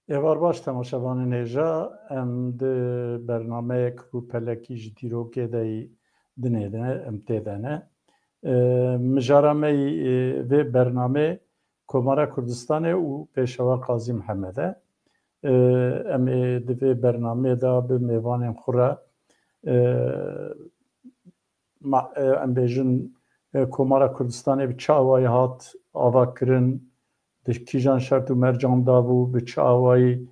Evar baş temaşavanên hêja em di bernameyek û pelekî ji dîrokê de dinêdine em tê de ne. Mijara me vê bernamê Komara Kurdistanê û Pêşeva Qazî Mihemed e. Em ê di vê bernameyê de bi mêvanên xwe re em bêjin Komara Kurdistanê bi çi awayî hat avakirin, di kîjan şert û mercan dabû, bi çi awayî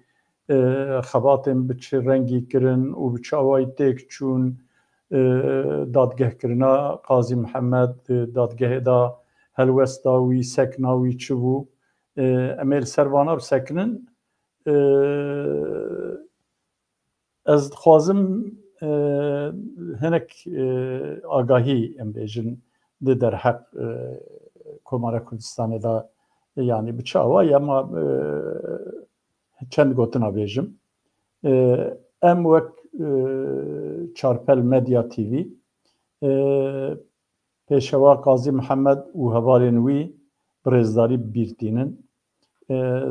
xebatên bi çi rengî kirin û bi çi awayî têk çûn dadgehkirina Qazî Mihemed dadgehê da helwesta wî, sekna wî çi bû. Em ê li ser vana bisekinin. Ez dixwazim hinek agahî em bêjin di derheq Komara Kurdistanê da yanî bi çi awayî ema çend gotina bêjim. Em wek Çarpel Medya TV Pêşeva Qazî Mihemed û hevalên wî bi rêzdarî bibîrtînin.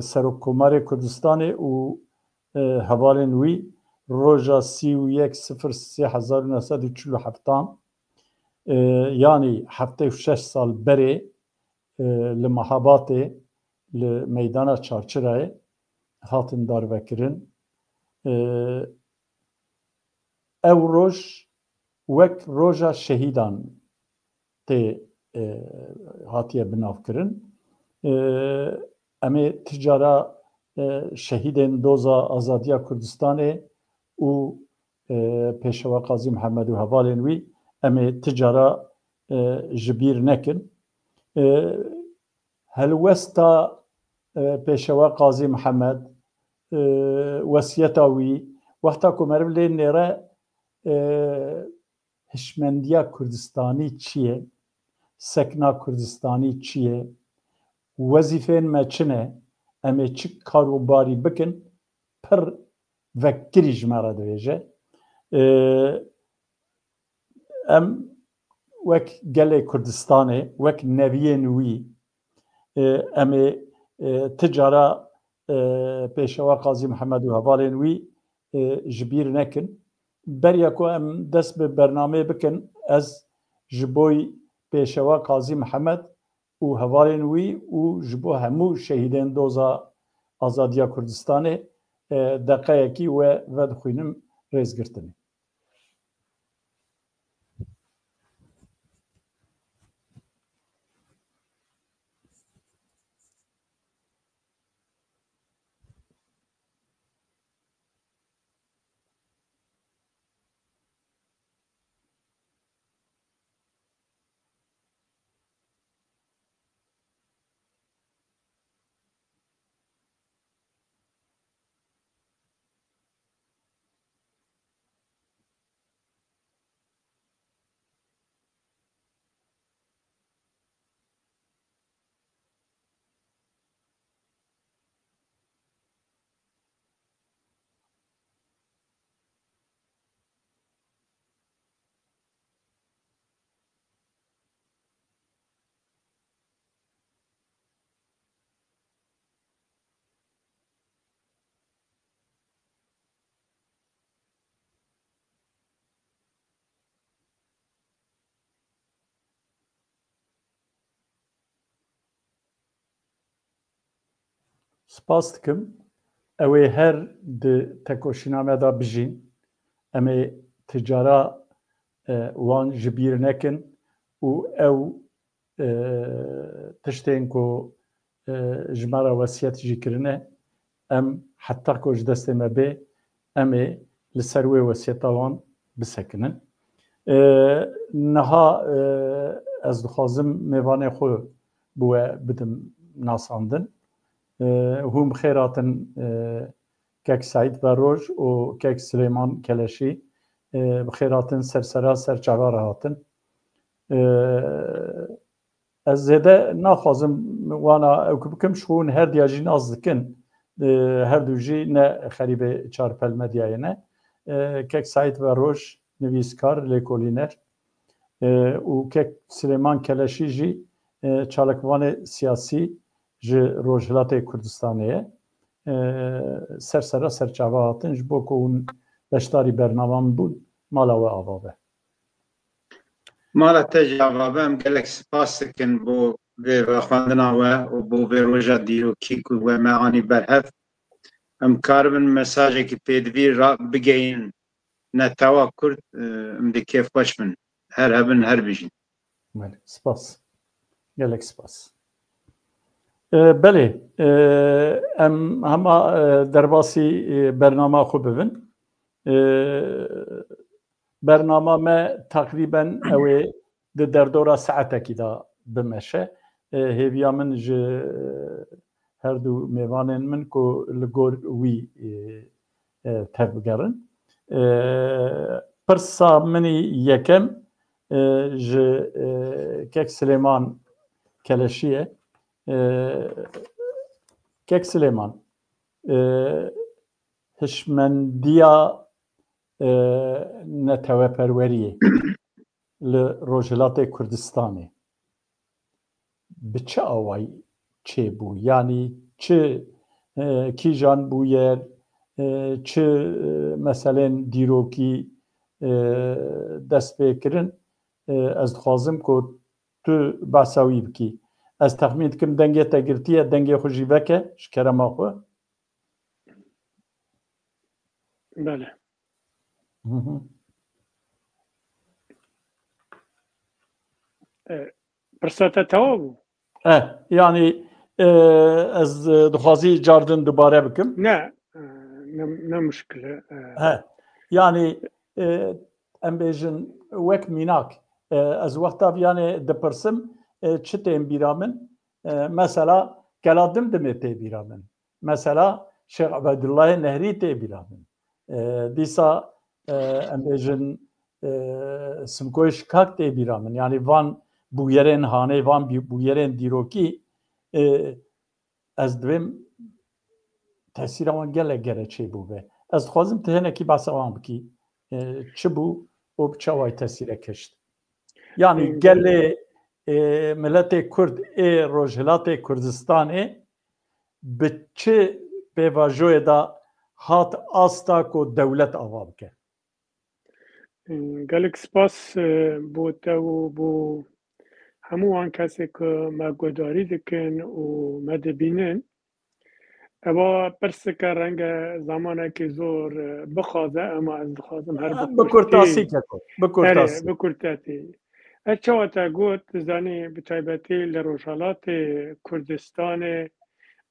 Serokkomarê Kurdistanê û hevalên wî roja 31/03/1947 yanî 76 sal berê li Mehabatê li meydana Çarçırayê hatin darvekirin. Ew roj wek roja şehîdan tê hatiye binavkirin. Em ê ticara şehîdên doza Azadiya Kurdistanê û Pêşeva Qazî Mihemed û hevalên wî em ê ticara ji bîr nekin. Helwesta Pêşeva Qazî Mihemed wesiyeta wî wexta ku meriv lê nêre hişmendiya Kurdistanî çi ye, sekna Kurdistanî çi ye, wezîfên me çi ne, em ê çi karûbarî bikin pir vekkirî ji me re dibêje. Em wek gelê Kurdistanê, wek neviyên wî em ê ticara Pêşeva Qazî Mihemed û hevalên wî ji bîr nekin. Beriya ku em dest bi bernameyê bikin, ez ji bo Pêşeva Qazî Mihemed û hevalên wî û ji bo hemû şehîdên doza Azadiya Kurdistanê deqeyekî we vedixwînim rêzgirtinê. Spas dikim. Ew ê her di tekoşîna me da bijîn. Em ê ticara wan ji bîr nekin û ew tiştên ku ji me re wesiyet jî kirine em heta ku ji destê me bê em ê li ser wê wesiyeta wan bisekinin. Niha ez dixwazim mêvanê xwe bi we bidim nasandin. Hûn bi xêr hatin kek Saîd Berroj û kek Silêman Keleşî bi xêr hatin sersera serçava re hatin. Ez zêde naxwazim wana ew ku bikim ji hûn her diya jî naz dikin. Her du jî ne xerîbê Çarpel Medyayê ne. Kek Saîd Berroj nivîskar, lêkolîner û kek Silêman Keleşî jî çalakvanê siyasî ji Rojhilatê Kurdistanê ye. سەرسەرە سەرچاوهاتنش بۆ کۆون بەشداری بەرنامەم بوون ماڵەوە ئاوابە ماڵە تەجاوابە ئەم gelek spas dikin بۆ vê xwendina we û بۆ vê roja dîrokî ku we me anî berhev em karibin mesajekî pêdivî bigeyîn netewa Kurd em dê kêfxweş bin her hebin her bijîn سپاس gelek spas belê em hema derbasî bernama xwe bibin bernama me teqrîben ew ê di derdora saetekî da bimeşe hêviya min ji her du mêvanên min ku li gor wî tevbigerin pirsa minî yekem ji Kek Silêman Keleşî ye Kek Silêman hişmendiya neteweperweriyê li Rojhilatê Kurdistanê bi çi awayî çêbû yanî çi kîjan bûye çi meselên dîrokî dest pê kirin ez dixwazim ku tu behsa wî bikî ez texmîn dikim dengê te girtiye dengê xwe jî veke ji kerema xwe بله پرسەتە تەواو بوو yanî ez dixwazî cardin dubare bikim ne muşkile yanî em bêjin wek mînak ez wexta yanê dipirsim çi tên bîra min mesela Geladim dimê tê bîra min mesela Şêx Ebedullahê Nehrî tê bîra min dîsa em bêjin Simkoyê Şikak tê bîra min yanî van bûyerên hanê van bûyerên dîrokî ez divêm tesîra wan gelek gelek çêbû be ez dixwazim tu hinekî behsa wan bikî çi bû û bi çi awayî tesîrek heşt yanî gelê milletê Kurd ê Rojhilatê Kurdistanê bi çi pêvajoyê da hat asta ku dewlet ava bike gelek spas bû te û bû hemû wan kesê ku me guhdarî dikin û me dibînin eva pirsike renge zamanekî zor bixwaze ema ez dixwazim her bi kurtasî bi kurtasî her çawa te got zanî bi taybetî li Rojhilatê Kurdistanê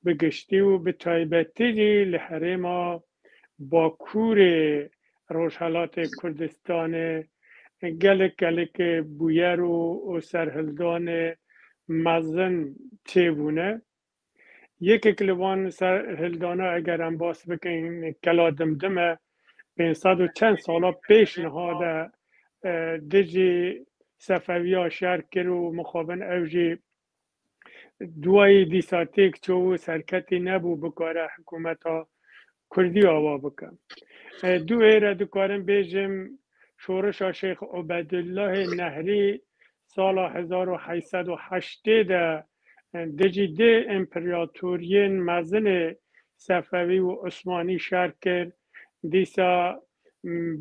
bi giştî û bi taybetî jî li herêma Bakurê Rojhilatê Kurdistanê gelek gelekê bûyer û serhildanê mezin çêbûne yekek li wan serhildana eger em bas bikin Kela Dimdim e 500 û çend sala pêş niha de dijî Sefeviya şer kir û mixabin ew jî duayê dîsa têk çû û serketî nebû bikare hikûmeta Kurdî ava bike du êre dikarim bêjim şoreşa Şêx Ebedullahê Nehrî sala 1808 de dijî dê împeratoriyên mezinê Sefewî û Osmanî şer kir dîsa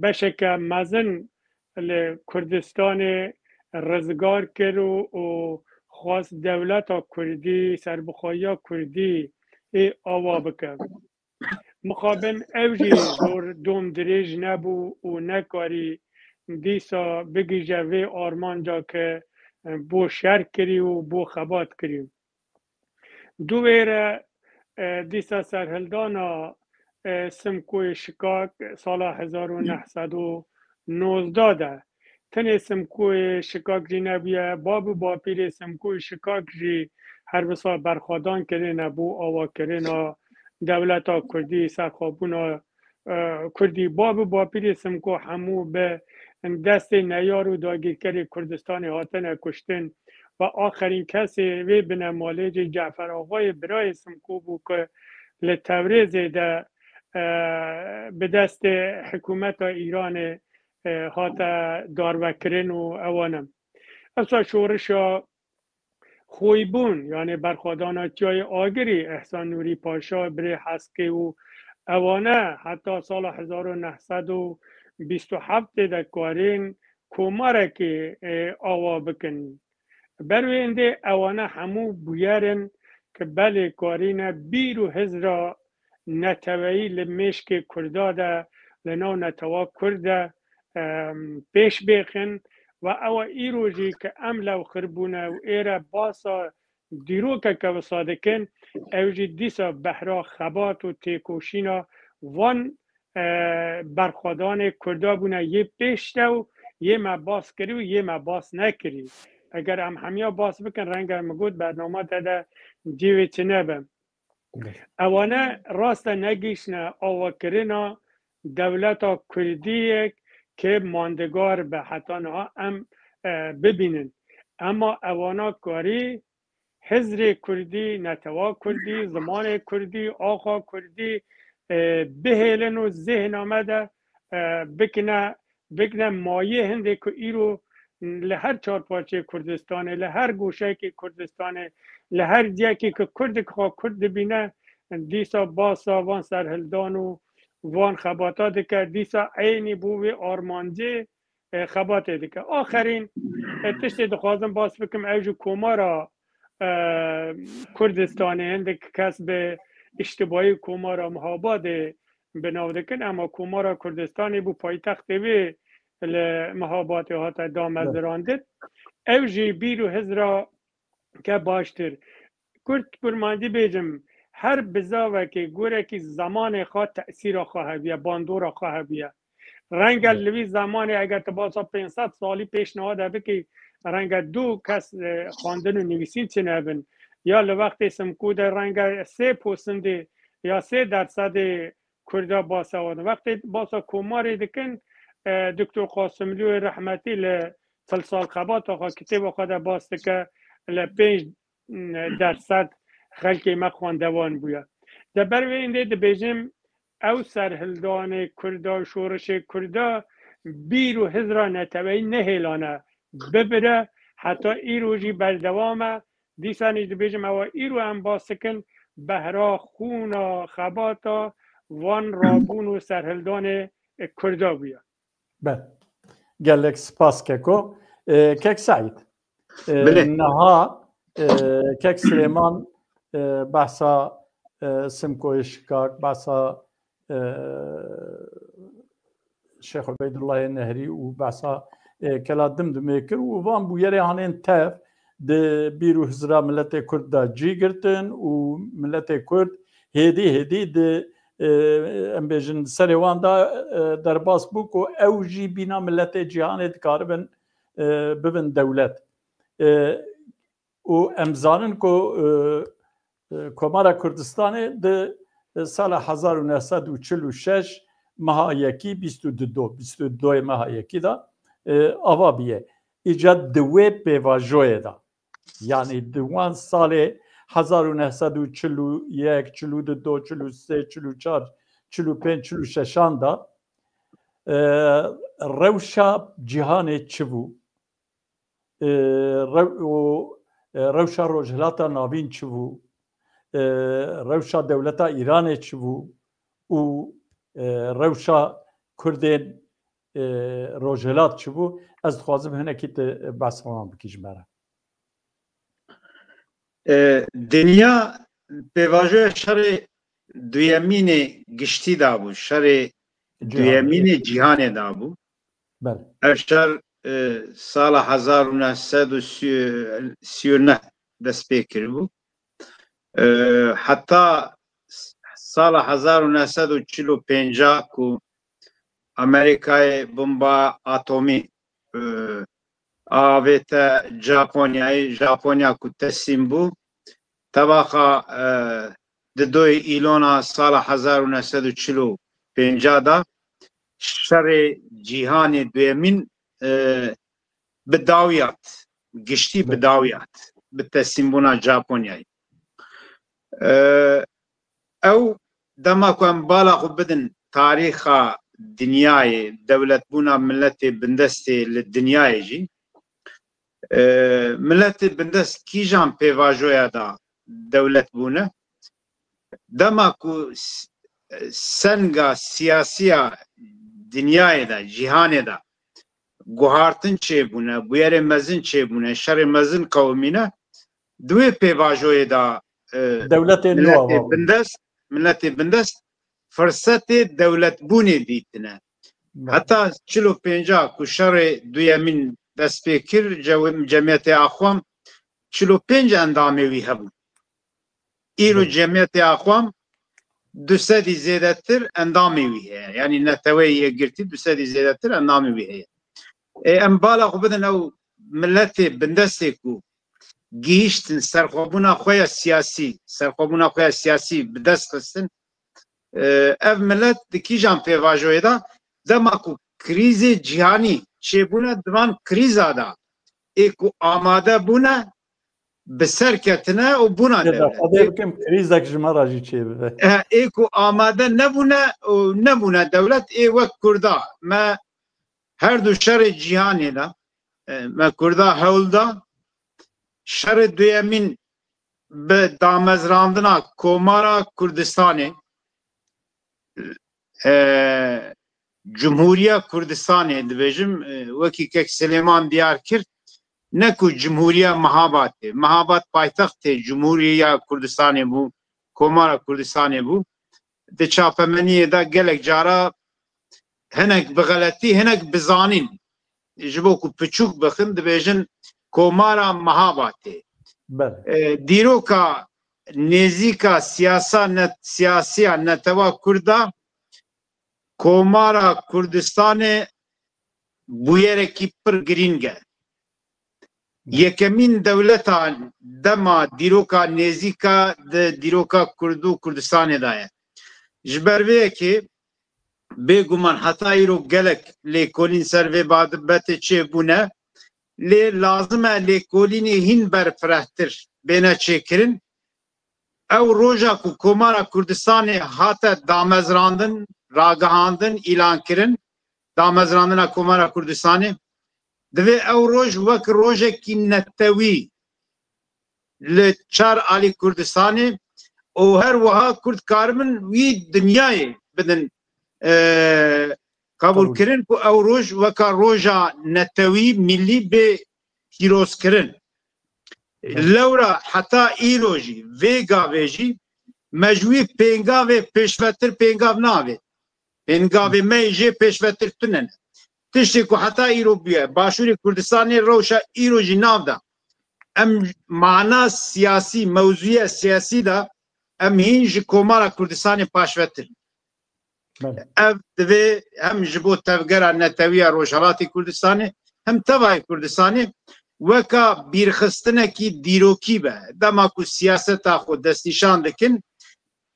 beşeke mezin li Kurdistanê rizgar kir û xwast dewleta Kurdî serbixweyiya Kurdî ê ava bike mixabin ew jî zor dom dirêj nebû û nekarî dîsa bigîje vê armanca ke بۆ شەر کردی و بۆ خەبات کردی دو وێرە دیسا سەرهەلدانا سمکۆی شکاک ساڵا 1990 de tenê simkoyê şikak jî nebiye babû bapîrê simkoyê şikak jî her wisa berxwedan kirine bû avakirina dewleta Kurdî serxwebûna Kurdî babû bapîrê simko hemû bi destê neyar û dagîrkerê Kurdistanê hatine kuştin ve axerîn kesê vê binemalê jî Cefer Axayê birayê simko bû ku li Tewrêzê de bi destê hikûmeta Îranê hate darvekirin û ewanem. Evsa şorişa خویبون یعنی برخواداناتی آگری احسان نوری پاشا بری حسکی و اوانه حتی سال 1927 در کارین کوماره که آوا بکن بروینده اوانه همو بیارن که بله کارین بیرو هزرا نتوایی لمشک کرده ده لنو نتوا کرده پیش بخن و او ایروژی که عمله و خربونه و ایره باسا دیروکه که وصادکن اوجی دیسا بحرا خبات و تیکوشینا وان برخوادان کرده بونه یه پیشته و یه ما باس کری و یه ما باس نکری اگر هم همیا باس بکن رنگ مگود برنامه داده جیوی چه نبم اوانه راست نگیشنه آواکرنا دولت کردی که ماندگار به حتانها هم ببینن اما اوانا کاری حزر کردی نتوا کردی زمان کردی آقا کردی بهلن و ذهن آمده بکنه مایه هنده که ایرو لهر چار پارچه کردستانه لهر گوشه که کردستانه لهر جایی که کرد که کرد بینه دیسا باسا وان سرهلدان و وان خباتات که دیسا عینی بوی آرمانجه خباته دیگه آخرین تشت دخوازم باس بکم اوجو کومارا کردستانه هنده که کسب اشتباهی کومارا مهاباده بناودکن اما کومارا کردستانی بو پایتخت وی مهابات ها تا دامزراندد اوجی بیرو هزرا که باشتر کرد برماندی بیجم هر بزاوه که گوره که زمان خواه تأثیر خواه بیا باندور خواه بیا رنگ لوی زمان اگر تباسا 500 سالی پیشنهاد هبه که رنگ دو کس خواندن و نویسین چه نبن یا لوقت سمکود رنگ 3% یا 3% کرده باسا ودن وقتی باسا کوماری دکن دکتر قاسملو رحمتی لسلسال خبات آقا کتاب خود باسته که ل5% خلقی ما خواندوان بویا در بروی اینده ده بیجم او سرهلدان کرده شورش کرده بیرو هزرا نتوی نهیلانه ببره حتی ای روژی بردوامه دیسانی ده بیجم او ای رو هم باسکن بهرا خونا خباتا وان رابون و سرهلدان کرده بویا بله گلک سپاس ککو کک سعید نها کک سلیمان بحثا سمكو شكاك بحثا شيخ عبيد الله النهري وبحثا كلا دمدمي كر وفان بو يري هانين تاف دي بيرو هزرا ملتي كرد دا جي گرتن وملتي كرد هيدي دي امبيجن سريوان دا درباس بوكو او جي بينا ملتي جهاني دكاربن ببن دولت و امزانن كو کمارا کردستان ده سال 1946 ماه یکی 22 ماه یکی دا آوا بیه ایجاد دوی پیواجوه دا یعنی دوان سال 1941 42 43 44 45 46 دا روشا جهان چبو روشا روجهلاتا ناوین چبو روشا دولتا ایران چبو و روشا کردین روجهلات چبو از خوازم هنه کیت بحث خواهم بکیش برم دنیا به واجه شر دویمین گشتی دابو شر دویمین جهان دابو بله اشتر سال 1939 دست پیکر بو حتی سال 1945 کو امریکای بمبا اتمی آویت ژاپنیا کو تسلیم بو طبقه دوی ایلونا سال 1945 دا شر جهان دویمین بداویات گشتی بداویات به تسلیم بونا ژاپنیایی او دما كان بالغ بدن تاريخ دنياي دولت بونا ملتي بندستي للدنياي جي ملت بندست کیجان پیواجویا دا دولت بونه دما کو سنگا سیاسیا دنیای دا جهان دا گوهارتن چه بونه بویر مزن چه بونه شر مزن قومینه دوی پیواجویا دا ملت بندست فرصت دولت بونه دیتنه حتی 45 کو شر دویمین دست پیکر جمعیت اخوام 45 اندامه وی هبون ایرو جمعیت اخوام 200 زیاده تر اندامه وی هست یعنی نتوی گرتی 200 زیاده تر اندامه وی هست ام بالا خو بدن او ملت بندسته کو گیشتن سرخوبونا خویا سیاسی بدست خستن اف ملت دکی جان پیواجوی دا دما کو کریز جهانی چه بونه دوان کریزا دا ایکو آماده بونه بسرکتنه و بونه دولت کریزک جمعه جی چه بده ایکو آماده نبونه دولت ای وقت کرده ما هر دو شر جهانی دا ما کرده هول دا شر دویمین به دامزراندنا کومارا کردستانه Cumhuriye Kurdistan'ı dibêjim wekî kek Süleyman diyar kir ne ku Cumhuriye Mehabatê Mehabat paytextê Cumhuriye Kurdistan'ı bû Komara Kurdistan'ı bû di çapemeniyê de gelek cara hinek bi xeletî hinek bi zanîn ji bo ku piçûk bixin dibêjin Komara Mehabatê dîroka nêzîka siyasiya neteva Kurda Komara Kurdistan'ı bu yere kipir giringe. Yekemin devleta dema diroka nezika de diroka Kurdu Kurdistan'ı da ye. Jberve ki beguman hatayro gelek le kolin serve bad bete çe bune le lazım le kolini hin berfrahtir bena çekirin. Ev roja ku Komara Kurdistan'ı hata damezrandın راگهاندن اعلان کردن دامزراندن کومارا کردستانه دوی او روز وک روزه کی نتوی لچار علی کردستانه او هر وها کرد کارمن وی دنیای بدن قبول کردن کو او روز وک روزا نتوی ملی به هیروز کردن لورا حتی ایروجی ویگا ویجی مجوی پنگاو پیشوتر پنگاو ناوی Pengavi meyje peşvetirtinen. Tişti ku hata İrobiye, Başuri Kurdistan'ı roşa İroji navda. Em mana siyasi, mevzuya siyasi da em hinji Komara Kurdistan'ı paşvetir. Ev ve hem jibo tevgera neteviya Rojhalati Kurdistan'ı hem tevay Kurdistan'ı veka bir xistineki diroki be. Dema ku siyaseta xo destişan dikin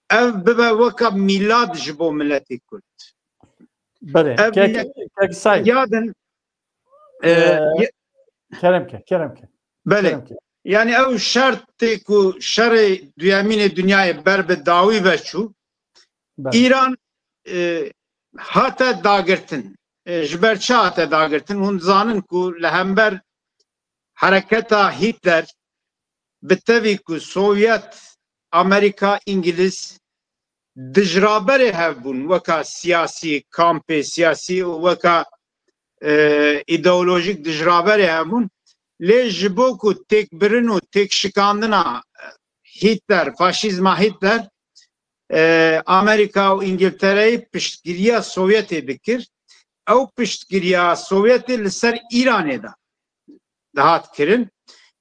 ev bibe veka milad jibo milleti Kurd. Bale, kek say. Yadın keremke. Bale. Yani ev şartı ku şerê duyemînê dünyayê ber bi dawî veçû İran hate dagirtin ji ber çi hate dagirtin hûn zanin ku li hember hereketa Hitler bi tevî ku Sovyet Amerika İngiliz dijraberê hevbûn weka siyasî kampê siyasî û weka ideolojik dijraberê hevbûn lê ji bo ku têkbirin û têkşikandina Hitler, faşîzma Hitler Amerika û İngiltereyê piştgiriya Sovyetê dikir ew piştgiriya Sovyetê li ser İranê de dihat kirin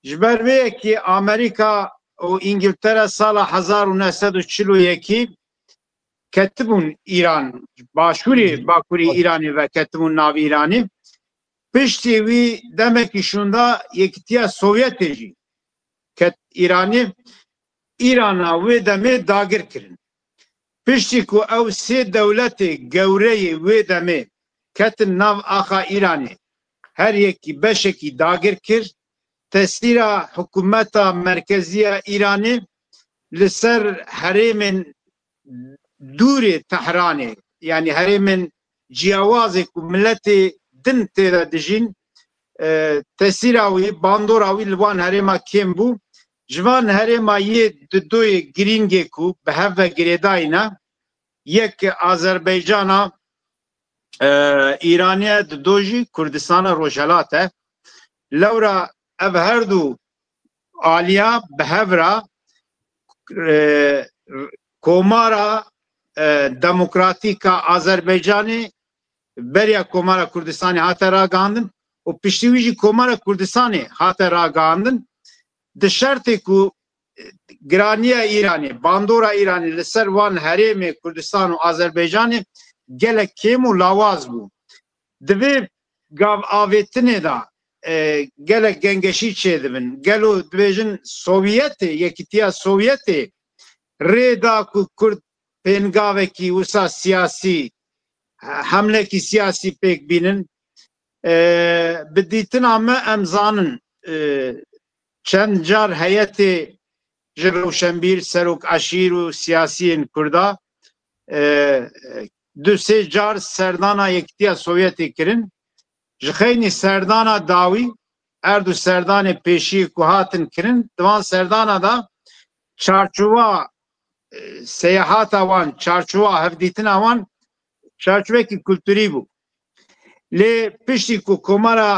ji ber vê yekî Amerika û İngiltere sala 1941 ketibûn İran başûrê Bakurê İranê ve ketibûn navê İranê piştî wî demekî şûnda yekîtiya Sovyetê jî ket İranê İrana wê demê dagir kirin piştî ku ew sê dewletê gewreyê wê demê ketin nav axa İranê her yekî beşekî dagir kir tesîra hikûmeta merkeziya İranê li ser herêmên dûrê Tehranê yani herêmên ciyawazê ku milletê din têde dijîn تسیراوی باندوراوی لوان هرما کم بو جوان هرما یه دوی گرینگی کو به هفته گریداینا یک آذربایجانا ایرانیه دوجی کردستان روجلاته لورا اف هر دو آلیا به هفرا کومارا دموکراتیکا آذربایجانی بریا کومارا کردستانی هاته را گاندن و پشتیویجی کومارا کردستانی هاته را گاندن ده شرطی کو گرانیه ایرانی باندورا ایرانی لسر وان حریم کردستان و آذربایجانی گله کم و لاواز بو دوی گاو آویتنه دا گله گنگشی چه دبن گلو دویجن سوویتی یکیتیا سوویتی ریدا کو کرد پنگاوه کی وسا سیاسی حمله کی سیاسی پیک بینن بدیتن اما امزانن چند جار هیئت جروشنبیر سروک عشیر و سیاسیین کردا دو سه جار سردانا یکتیا سوویتی کرن جخینی سردانا داوی اردو سردان پیشی کوهاتن کرن دوان سردانا دا چارچوبا سیاحات وان چارچوبا هفدیتن وان چارچوبه کی کلتوری بو لی پشتی کو کومارا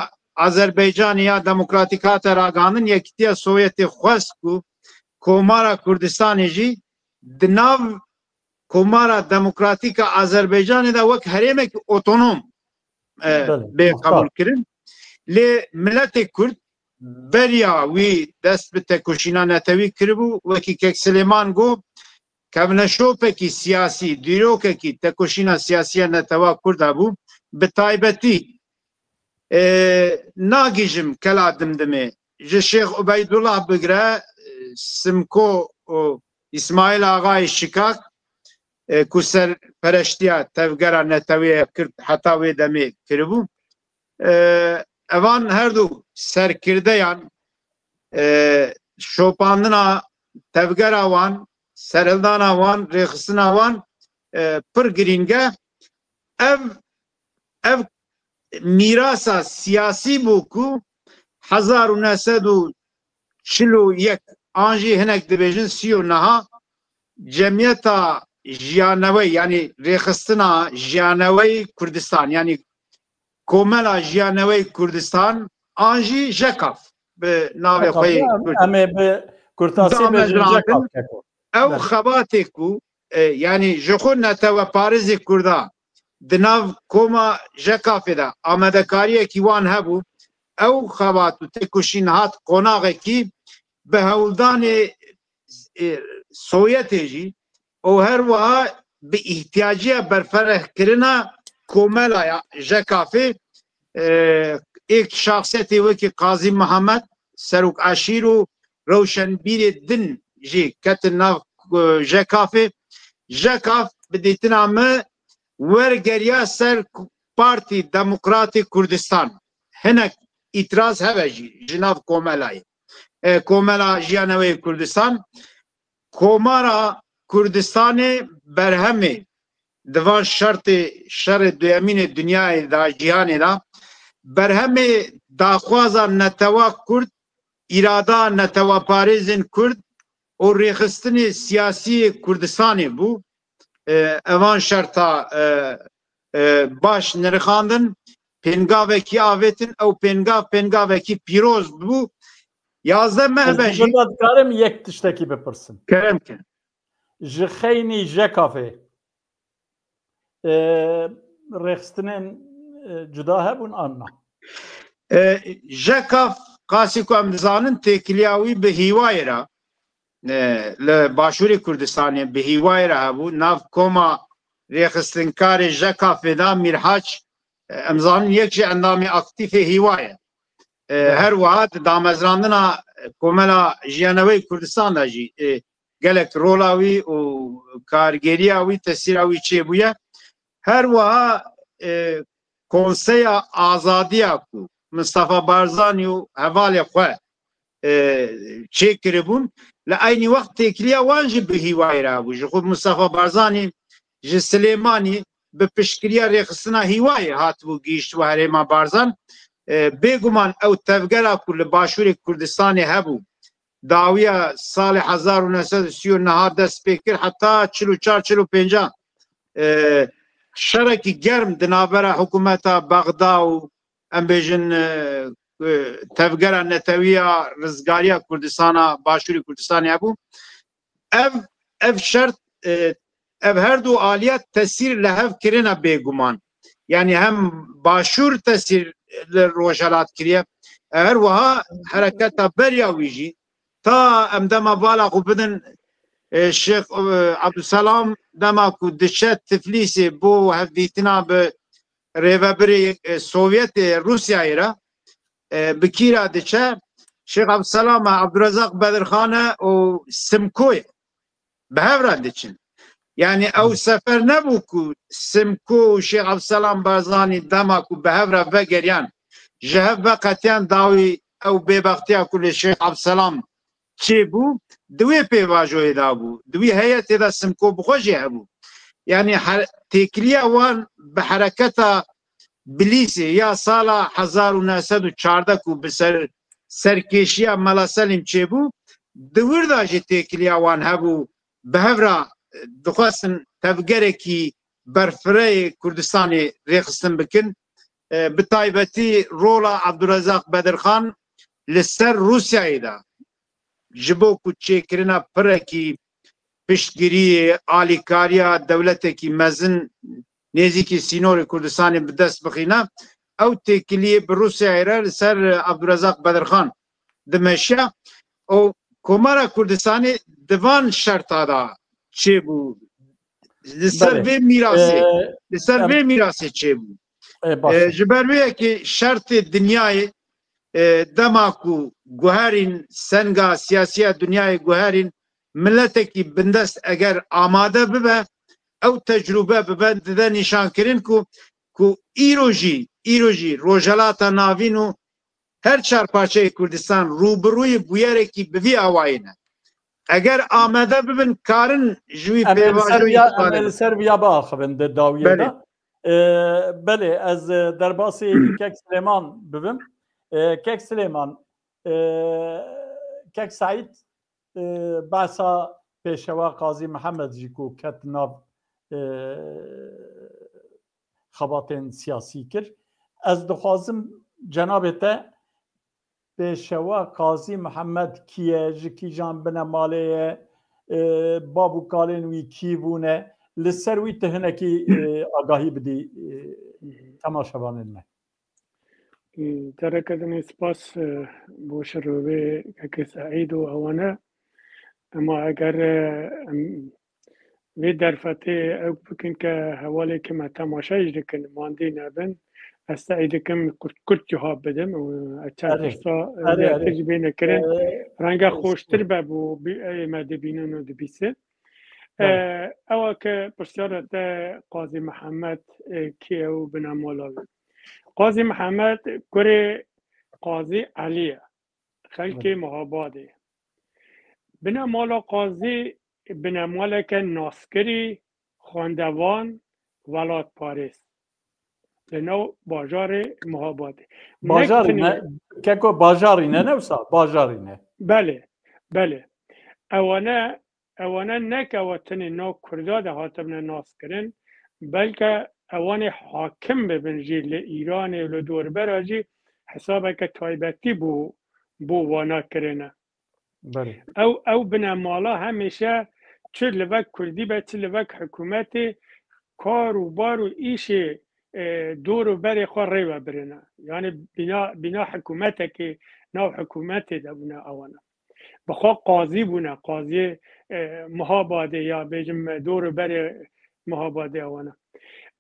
آذربایجان یا دموکراتیکات راگاندن یکتیا سوویتی خواست کو کومارا کردستانی جی دناو کومارا دموکراتیکا آذربایجان دا وک هریمک اوتونوم به قبول کرن لی ملت کرد بریا وی دست به تکوشینا نتوی کربو وکی کک سلیمان گو کونشوپه کی سیاسی دیروکه کی تکوشینا سیاسی نتوا کرده بو به تایبتی ناگیجم کلا دمدمه جه شیخ عبیدالله بگره سمکو اسماعیل آقای شکاک کسر پرشتیا تفگره نتویه کرد حتی وی دمه کربو اوان هر دو سرکرده یان شوپاندنا تفگره وان سرلدانا وان ریخستنا وان پر گرینگه ev mirasa siyasi boku 1941 anji hinek dibêjin siyo neha cemiyeta jiyanewey yani rêxistina jiyanewey Kurdistan yani komela jiyanewey Kurdistan anji jekaf bi navê xwe em ê bi kurtasî bêjin jekaf keko ew xebatê ku yani ji xwe netewe parêzê Kurda di nav koma jekafê de amedekariyekî wan hebû ew xebat û têkoşîn hat qonaxekî bi hewldanê Sovyetê jî û her wiha bi ihtiyaciya berferehkirina komela jekafê êk şaxsiyetê wekî Qazî Mihemed Serok Eşîr û Rewşenbîrê din jî ketin nav jekafê jekaf bi dîtina me wergeriya ser Partî Demokratî Kurdistan hinek îtiraz hebe jî ji nav komelayê komela jiyanewê Kurdistan komara Kurdistanê berhemê divan şertê şerê duyemînê dunyayê da cîhanê da berhemê daxwaza netewa Kurd îrada netewa parêzên Kurd û rêxistinê siyasî Kurdistanê bû evan şerta baş nirxandin pêngavekî avêtin ew pêngavekî pîroz bû yazde me hebe jî dikarim yek tiştekî bipirsin kerem ke ji xeynî jekafê rêxistinên cuda hebûn an na jekaf qasî ku em dizanin têkiliya wî bi hîwayê re li Başûrê Kurdistanê bi hîwayê re hebû nav koma rêxistinkarê jekafê da Mîrhaç em zanin yek ji endamê aktîfê hîwaye her wiha di damezrandina komela jiyanewey Kurdistan da jî gelek rola wî û kargeriya wî tesîra wî çêbûye her wiha konseya azadiya ku Mustafa Barzanî û hevalê xwe çêkiribûn li aynî wext têkiliya wan jî bi hîwayê re hebû ji xwe Mustafa Barzanî ji Silêmanî bi piştgiriya rêxistina hîwayê hatibû gihîşt û herêma Barzan بێگومان ئەو تەڤگەرا کو لە باشووری کوردستانی هەبوو داویە ساڵی 1939 دەست پێ کرد حتا 44-45 شەرێکی گەرم دنابەرە حکوومەتە بەغدا و ئەم بێژن تەڤگەرە نەتەویە ڕزگاریە کوردستانە باشووری کوردستانی هەبوو ئەv شەرت ئەv هەردوو ئالیەت تەسیر لە هەv کردنە بێگومان یعنی هەم باشوور تەسیر لە ڕۆژهەلات کردە هەروەها حرەکەتە بەریا ویژی تا ئەم دەما بالا خو بدن شێخ عەبدولسەلام دەما کو دچە تفلیسێ بۆ هەفدیتنا بە رێڤەبرێ سۆڤێتێ رووسیایرە بکیرا دچە شێخ عەبدولسەلامە عەبدوڕەزاق بەدرخانە و سمکۆیە بە هەوران دچن یعنی ئەو سەفەر نەبوو کو سمکۆ و شێخ عەبدولسەلام بەرزانی دەما کو بە هەورە بەگەریان ji hev veqetiyan dawî ew bêbextiya ku li Şêx Abdulselam çêbû di wê pêvajoyê da bû di wî heyetê de Simko bixwe jî hebû yani têkiliya wan bi hereketa Bilîsê ya sala 1914 ku bi serkêşiya Mela Selîm çêbû di wir da jî têkiliya wan hebû bi hevra dixwastin tevgerekî berfireyê Kurdistanê rêxistin bikin bi taybetî rola Abdurrezzaq Bedirxan li ser Rûsyayê de ji bo ku çêkirina pirekî piştgiriyê alîkariya dewletekî mezin nêzîkî sînorê Kurdistanê bi dest bixîne ew têkiliyê bi Rûsyayê re li ser Abdurrezzaq Bedirxan dimeşiya û Komara Kurdistanê di van şerta da çêbû li ser vê mîrasê li ser vê mîrasê çêbû ji ber wê yekê şertê dinyayê dema ku guherîn senga siyasiya dunyayê guherîn milletekî bindest eger amade bibe ew tecrübe bibe dide nîşankirin ku îro jî rojhelata navîn û her çar parçeyê Kurdistan rûbirûyê bûyerekî bi vî awayî ne eger amade bibin karin ji wî pêvajoyê ser viya biaxivin di dawiyê de belê ez derbasê Kek Silêman bibim Kek Silêman Kek Saîd behsa pêşewa Qazî Mihemed jî ku ket nav xebatên siyasî kir ez dixwazim cenabê te pêşewa Qazî Mihemed kî ye ji kîjan bine malê ye babû kalên wî kî bûne li ser wî tu hinekî agahî bidî temaşevanên me تركتني سباس بو شروبي كي سعيد وانا اما اگر وی درفتي او بكن كهوالي كما تماشا يجركن ماندي نابن استعيد كم كنت جواب بدم واتشارسا تجبين كرن رنگا خوشتر بابو ما دبينن و دبيسه او که پرسیارت قاضی محمد کیو بنا مولاوی قاضی محمد کره قاضی علیه خلق محاباده بنا مولا قاضی بنا مولا که ناسکری خواندوان ولات پاریس لنو باجار محاباده باجارینه که باجارینه نوسا باجارینه بله اوانه نکه وطنی نو کرده ده هاتبنا ناس کرن بلکه اوانه حاکم ببنجی لإیران و لدور براجی حسابه که تایبتی بو وانا کرنه او بنا مالا همیشه چه لوک کردی به چه لوک حکومتی کار و بار و ایش دور و بر خواه ریوه برنه یعنی بنا حکومته که نو حکومتی ده بنا اوانه بخواه قاضی بونه قاضی محاباده یا بیجم دور بر محاباده اوانه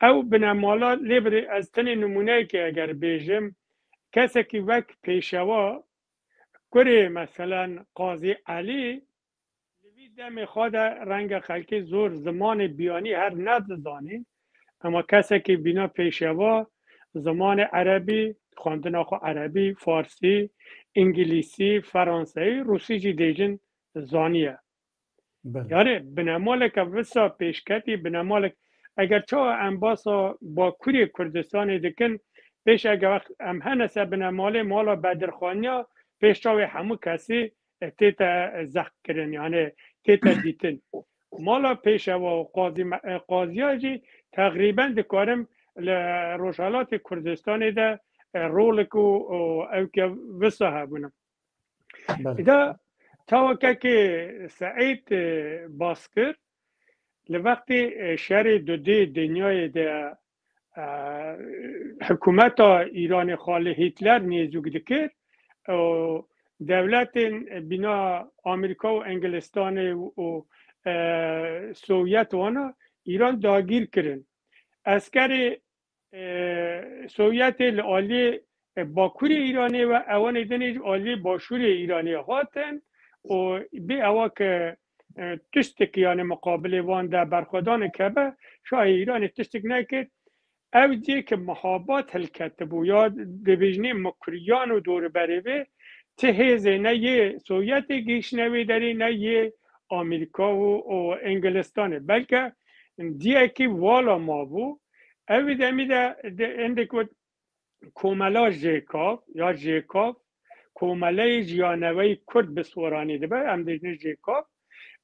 او بنامالا لیبری از تنی نمونه که اگر بیجم کسی که وقت پیشوا کره مثلا قاضی علی لوی دم خود رنگ خلقی زور زمان بیانی هر ندزانی اما کسی که بینا پیشوا زمان عربی خواندن آخو عربی فارسی انگلیسی فرانسوی روسی جی دیجن زانیه یعنی بنامالک وسا پیشکتی بنامالک اگر چه انباسا با کوری کردستان دکن پیش اگه وقت ام هنسه بنا مالا بدرخانیا پیش چاوی همو کسی تیتا زخ کرن یعنی تیتا دیتن مالا پیش و قاضی ها جی تقریبا دکارم روشالات کردستان ده رولک و او که وسه بونم ده تا که سعید باسکر لوقتی شهر دوده دنیای ده حکومت ایران خاله هیتلر نیزوگ دکر دولت بنا آمریکا و انگلستان و سوویت وانا ایران داگیر کرن اسکر سوویت لعالی باکور ایرانی و اوان دنیج عالی باشور ایرانی هاتن و بی اوا که تشتک یعنی مقابل وان در برخودان کبه شاه ایران تشتک نکرد او دی که محابات هلکت بو یا دویجنی مکریان و دور بریوه تهیزه نه یه سوویت گیشنوی داری نه یه آمریکا و انگلستانه بلکه دیگه که والا ما بو او دمی ده اندکود کوملا ژیکاف یا ژیکاف کومله جیانوی کرد بسورانی ده به امدیجنی ژیکاف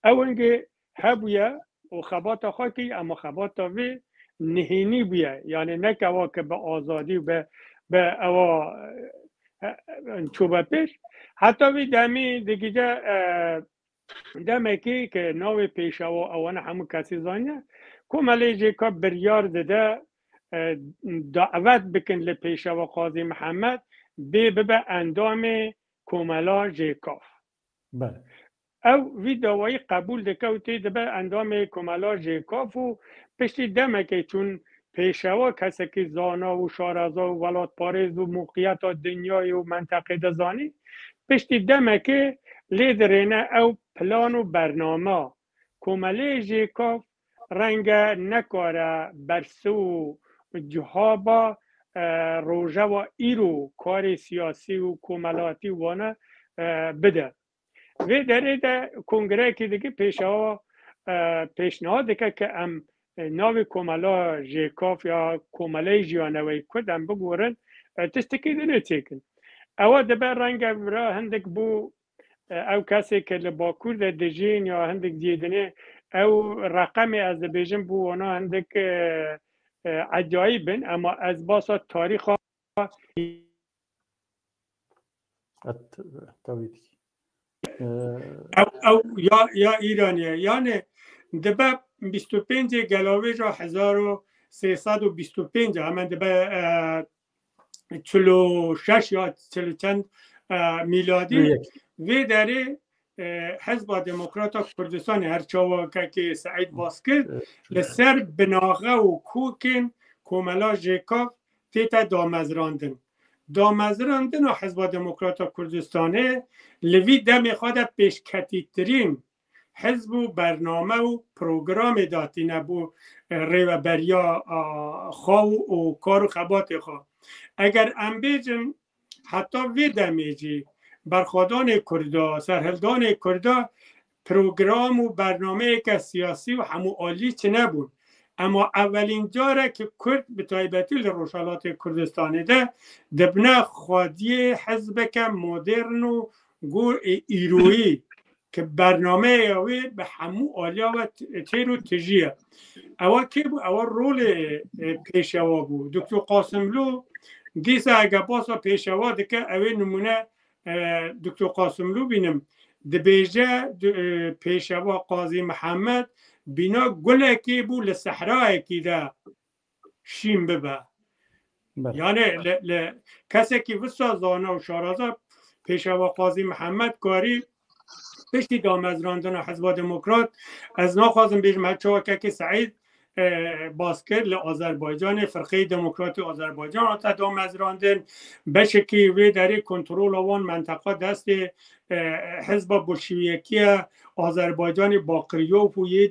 او انگه هبویه و خبات خاکی اما خبات وی نهینی بیه یعنی نکه اوا که به آزادی و به اوا چوبه پیش حتی وی دمی دیگه دمکی که ناوی پیشه و اوانه همون کسی زانیه کومله ژیکاف بریار ده دعوت بکن لپیشه و قاضی محمد به اندام کوملا ژیکاف بله او وی دعوی قبول دکوتی به اندام کوملا ژیکاف و پشتی دمکی چون پیشوا کسی که زانا و شارزا و ولات پاریز و موقعیت دنیای و منطقه دزانی پشتی دمکی لیدرینه او پلان و برنامه کوملا ژیکاف رنگ نکاره برسو جهابا روژه و ایرو کار سیاسی و کوملاتی وانه بده و در ده کنگره که دیگه پیشنهاد که ام ناوی کوملا ژیکاف یا کومله جیانوی کدم بگورن تستکی دنه چیکن او دبر رنگ را هندک بو او کسی که لباکور ده دجین یا هندک دیدنه او رقم از بیجن بو وانا هندک عجایبن اما از باسا تاریخ او یا ایرانیه یعنی دبه 25 گلاوی را 1325 همه دبه 46 یا 40 چند میلادی وی داره حزب دموکرات کردستان هرچاوا که سعید باسکر لسر بناغه و کوکن کوملا ژیکاف تیتا دامزراندن و حزب دموکرات کردستانه لوی دم خود پیشکتیترین حزب و برنامه و پروگرام داتی نبو ریو بریا خواو و کار و خبات خواه اگر امبیجن حتی وی دمیجی برخوادان کردا سرهلدان کردا پروگرام و برنامه که سیاسی و همو عالی چه نبود اما اولین جاره که کرد به تایبتی لروشالات کردستانی ده دبنه خادی حزب که مدرن و گور ایرویی که برنامه یاوی به همو عالیا و تیر و تجیه اول که بود اول رول پیشوا بود دکتر قاسملو دیسه اگه باسا پیشوا دکه اوی نمونه دکتر قاسملو بینم دبیجه پیشوا قاضی محمد بینا گله که بود لصحرای که ده شیم ببه یعنی کسی که وسا زانه و شارازه پیشوا قاضی محمد کاری پشتی دامزراندن حزب دموکرات از ناخوازم بیشم هرچه که سعید باسکر لآذربایجان فرقه دموکرات آذربایجان آتا دامزراندن بشکی وی داری کنترول آوان منطقه دست حزب بولشویکی آذربایجان باقریوف و یه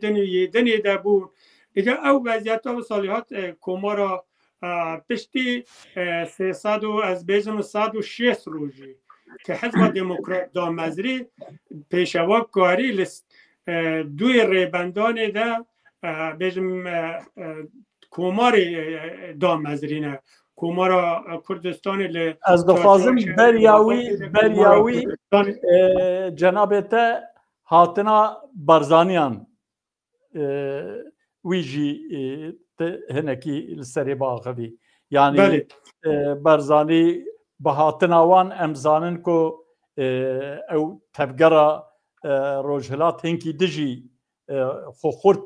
دنی ده بود دیگه او وضعیت و صالحات کومارا پشتی 300 از بیشم 160 روزی که حزب دموکرات دامزری پیشوا کاری دوی ریبندان ده بیشم کومار دامزرینه کومارا کردستان ل از دخوازم بریاوی جنابت هاتنا برزانیان ویجی هنکی لسری باغوی یعنی برزانی بهاتنا وان امزانن کو او تبگرا روجهلات هنکی دجی خورد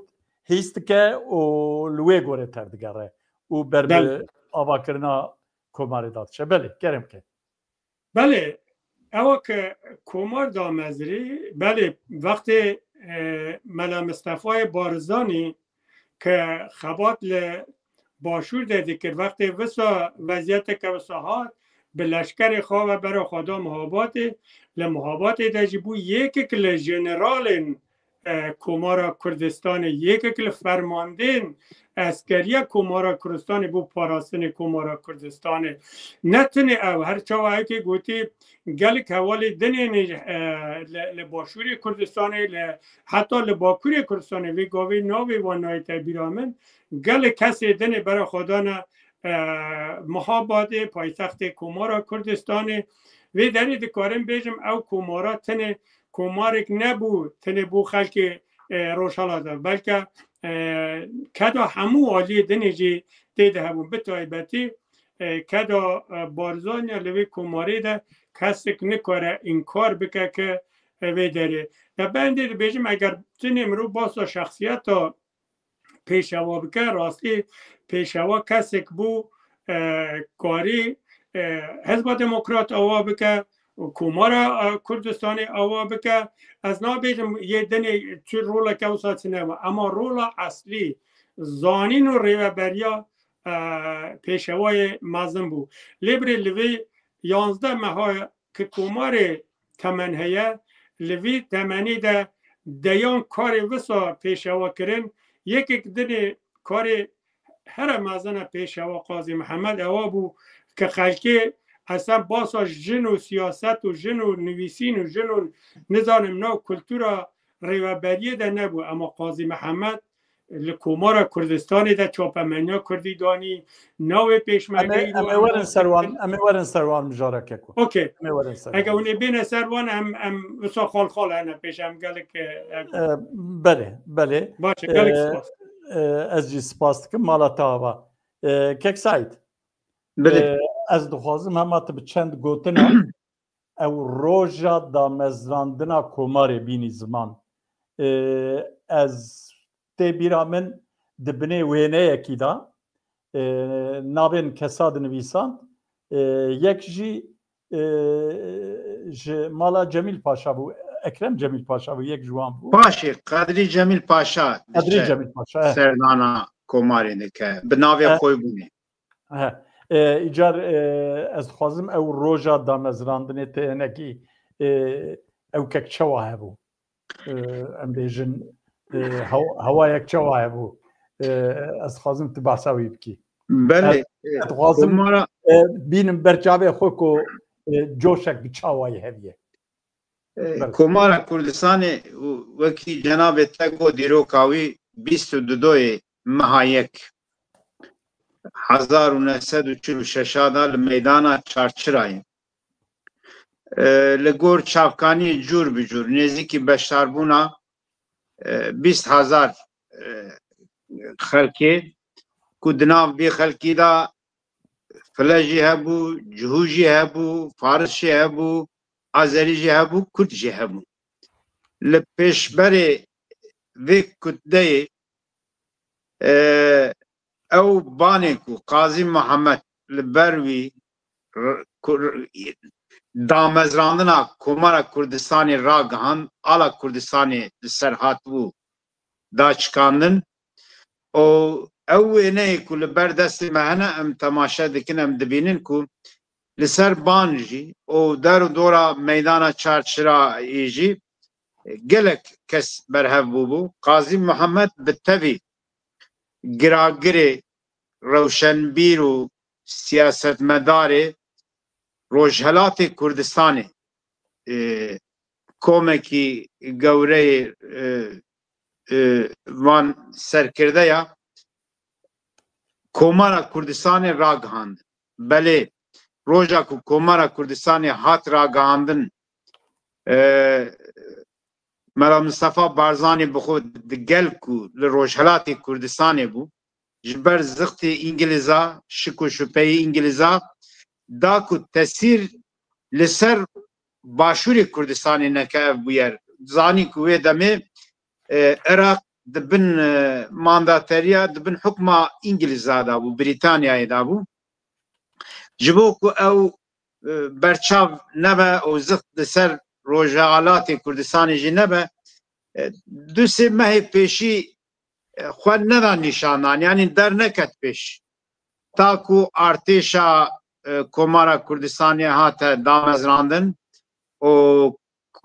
هیست که و لوی گوره تردگره و بر آوا کرنا کوماری داد شه بله گرم که بله اوا که کومار دامزری بله وقتی ملا مصطفی بارزانی که خبات ل باشور دیدی که وقتی وسا وضعیت که وساهات به لشکر خواه و برای خدا محاباتی لمحاباتی دجیبو یکی که لجنرال کومارا کردستان یکی که فرماندین اسکریه کومارا کردستان بو پاراستن کومارا کردستان نتنه او هر چاوهی که گوتی گلک حوالی دنین لباشوری کردستان حتی لباکوری کردستان وی گاوی ناوی و نایت بیرامن گل کسی دنی برای خدانه محاباده پایتخت کومارا کردستان وی دنی دکارم بیجم او کومارا تنه کومارک نبود تنه بو خلک روشالاده بلکه کدا همو عالی دنیجی دیده همون به تایبتی کدا بارزانی لوی کوماری ده کسک نکاره این کار بکه که وی داره و بنده بیجم اگر تنیم رو باسا شخصیت تا پیشوا بکه راستی پیشوا کسک بو کاری حزب دموکرات آوا بکه کومارا کردستان آوا بکه از نابیدم یه دنی چه رولا که او ساعت نما اما رولا اصلی زانین و ریوبریا پیشوای مازن بو لیبری لوی 11 ماه که کومار تمنهیه لوی تمنی ده دیان کار وسا پیشوا کرن یکی دنی کار هر مازن پیشوا قاضی محمد آوا بو که خلکی اصلا باسا جن و سیاست و جن و نویسین و جن و نظام نو کلتورا ریوبریه ده نبو اما قاضی محمد لکومارا کردستان ده چاپمنیا کردی دانی نو پیشمرگی امی ورن سروان مجارکه کو اوکی اگه اونی بین سروان هم وسا خال هنه پیشم گله که بله باشه گله سپاس از جی سپاس که مالاتا و کک سایت بله از دخوازم همه تا به چند گوتنا او روژا دا مزراندنا کوماری بینی زمان از تی بیرا من دبنه وینه یکی دا نابین کساد نویسان یک جی مالا جمیل پاشا بو اکرم جمیل پاشا بو یک جوان بو پاشی قدری جمیل پاشا سردانا کوماری دکه بناوی خوی بونی ایجار از خوازم او روژا دا مزراندنه تینکی او کک چوا هبو ام بیجن هوا یک چوا هبو از خوازم تباساوی بکی بله از خوازم بینم برچاوه خوی که جوشک بچاوای هبیه کومارا کردستان وکی جناب تگو دیروکاوی 22 مهایک 1946 دا لمیدانا چارچرای لگور چاپکانی جور بجور نزدیکی بشتاربونا 20,000 خلکی کدناو بی خلکی دا فلجی هبو جهوجی هبو فارسی هبو آذری هبو کردی هبو لپیشبری وی کده او بانکو قاضی محمد لبروی دامزراندنا کومارا کردستانی را گهان آلا کردستانی سرحات بو دا چکاندن او اینه که لبر دست مهنه ام تماشا دکن ام دبینن که لسر بانجی او در دورا میدان چارچرا ایجی گلک کس برهف بو قاضی محمد بتوی گراگری روشنبیر و سیاست مدار روجهلات کردستانی کومکی گوره وان سرکرده یا کومارا کردستان را گهاند بله روژا کو کومارا کردستانی هات را گاندن ملا مصطفى بارزاني بخود دقل کو لروجهلاتي كردستاني بو جبر زختي انجليزا شكو شبهي انجليزا داكو تسير لسر باشوري كردستاني نكاف بوير زاني كوي دمي عراق دبن مانداتريا دبن حكمة انجليزا دابو بريطانيا دابو جبوكو او برچاو نبا او زخت لسر روجهالاتي كردستاني جي نبا دو سه ماه پیشی خود ندان نشاندان یعنی در نکت پیش تاکو ارتشا کومارا کردستانی هات دامزراندن و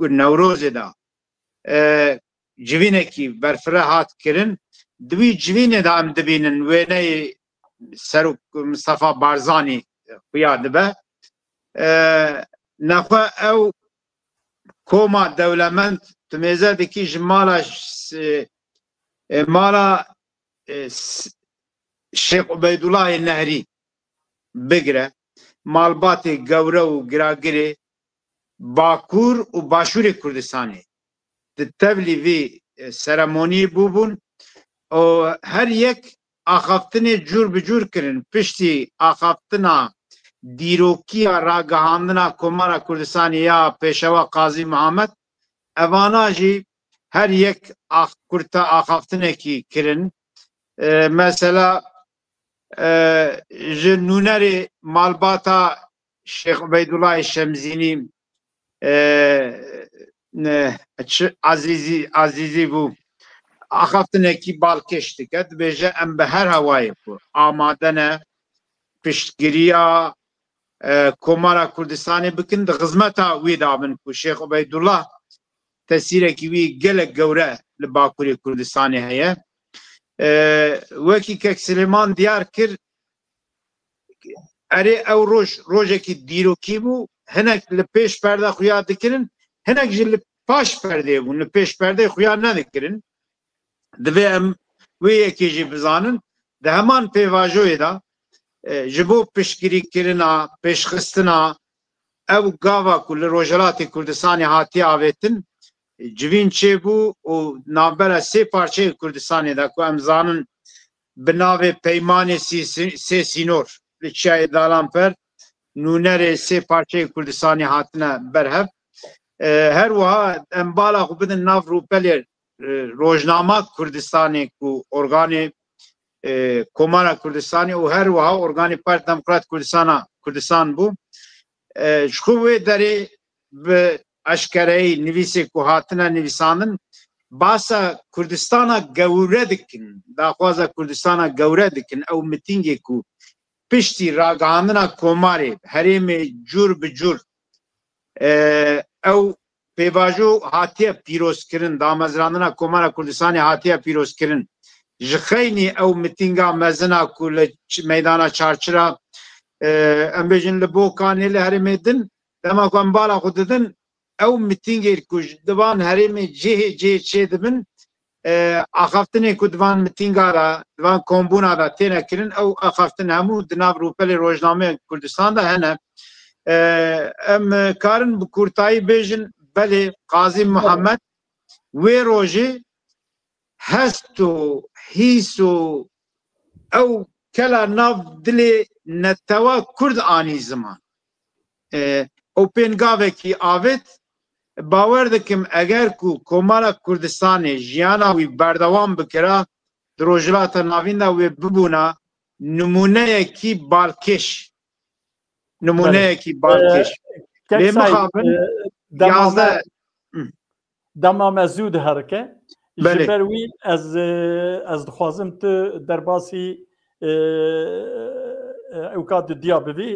نوروز دا جوینه کی برفره هات کرن دوی جوینه دا ام دبینن وینه سرو مصطفى بارزانی خیاد به نخواه او کوما دولمند تميزه دكي جمالا مالا الشيخ عبيد الله النهري بقرة مالباتي قورة وقراقري باكور وباشور كردستاني تتبلي في سرموني بوبون و هر يك آخافتني جور بجور كرن پشتي آخافتنا ديروكيا راقهاندنا كومارا كردستاني يا پیشوا قاضي محمد اوانا جی هر یک کرتا آخافتنه کی کرن مثلا جنونر مالباتا شیخ عبیدالله شمزینی عزیزی بو آخافتنه کی بالکش دکت بیجه ام به هر هوای بو آماده نه پشتگیریا کومارا کردستانی بکن ده غزمتا ویدابن کو شیخ عبیدالله تأثيره كوي قلق قورة لباكوري كردستاني هيا وكي كاك سليمان ديار كر اري او روجه كي ديرو كيبو هناك لبيش پرده خويا دكرن هناك جي لباش پرده بون لبيش پرده خويا ندكرن دوی ام وی كي جي بزانن ده همان پیواجوه دا جبو پشگیری کرنا پشخستنا او گاوا كل روجلات كردستاني هاتي آويتن جوین چه بو و نابرا سه پارچه کردستانی دا که امزانن بناوه پیمان سه سینور لچای دالان پر نونر سه پارچه کردستانی هاتنه برهف هر وها امبالا خو بدن ناف روپلی روزنامه کردستانی کو ارگان کومارا کردستانی و هر وها ارگان پارت دموکرات کردستان بو شخوه داره به اشکرهی نویسی که هاتنه نویسانن باسا کردستانا گوره دکن داخوازا کردستانا گوره دکن او متینگی که پشتی راگاندنا کوماری حریم جور بجور او پیواجو هاتیه پیروز کرن دامزراندنا کومارا کردستانی هاتیه پیروز کرن جخینی او متینگا مزنا که میدانا چارچرا امبیجن لبوکانی لحریم دن دما کن بالا خود دن او متینگیر کج دوان هرمی جه چه دبن آخافتنه که دوان متینگا را دوان کمبونا را تینه کرن او آخافتنه همو دناب روپل روزنامه کردستان دا هنه ام کارن بکورتایی بیجن بله قاضی محمد وی روژه هستو هیسو او کلا ناف دلی نتوا کرد آنی زمان او پینگاوه کی آوید باور دکم اگر کو کومارا کردستانی جیانا وی بردوام بکرا دروجلات ناوین دا وی ببونا نمونه کی بالکش نمونه کی بالکش لی مخابن یازده دما مزود هرکه جبروی از دخوازم تو در باسی اوکات دیابوی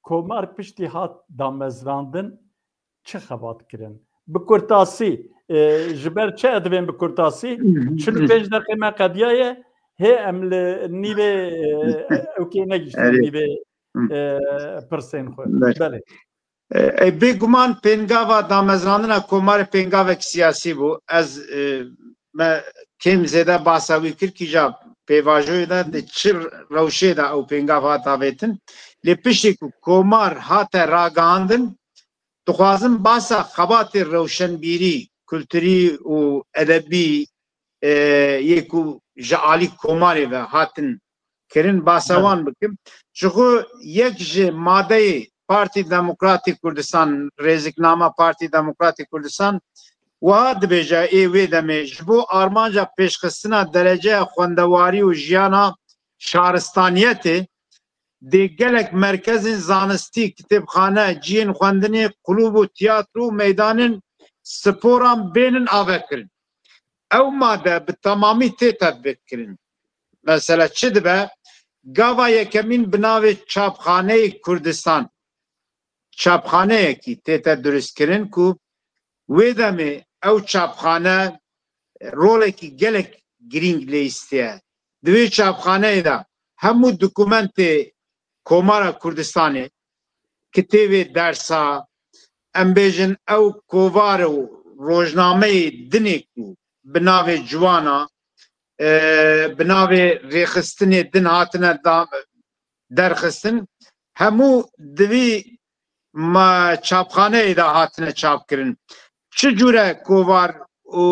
کومار پشتی هات دامزراندن چه خبات کرن بکرتاسی جبر چه ادوین بکرتاسی چون 5 دقیقه ما قدیه هی امل نیوه اوکی نگیشتن نیوه پرسین خود بله بگمان پنگاوا دامزراندن کومار پنگاوا سیاسی بو از کم زیده باساوی کرد که جا pêvajoyê de di çi rewşê de ew pêngav hat avêtin lê piştî ku komar hate ragihandin dixwazim basa xebatê rewşenbîrî kulturî û edebî yê ku ji alî komarê ve hatin kirin basa wan bikim ji xwe yek ji madeyê Partî Demokratîk Kurdistan Rêziknama Partî Demokratîk Kurdistan wiha dibêje ê wê demê ji bo armanca pêşxistina dereceya xwendewarî û jiyana şaristaniyetê dê gelek merkezên zanistî kitêbxane ciyên xwendinê qulûb û tiyatro û meydanên sporan bênin avekirin ew made bi temamî tê tetbîkkirin mesela çi dibe gava yekemîn bi navê çapxaneyê Kurdistan çapxaneyekî tête duristkirin ku wê demê ew çapxane rolekî gelek girîng lê îstiye di wê çapxaneyê de hemû dokûmentê Komara Kurdistanê kitêbê dersa em bêjin ew kovar û rojnameyê dinê ku bi navê ciwana bi navê rêxistinê din hatine derxistin hemû di wî çapxaneyê de hatine çapkirin çi cure kovar û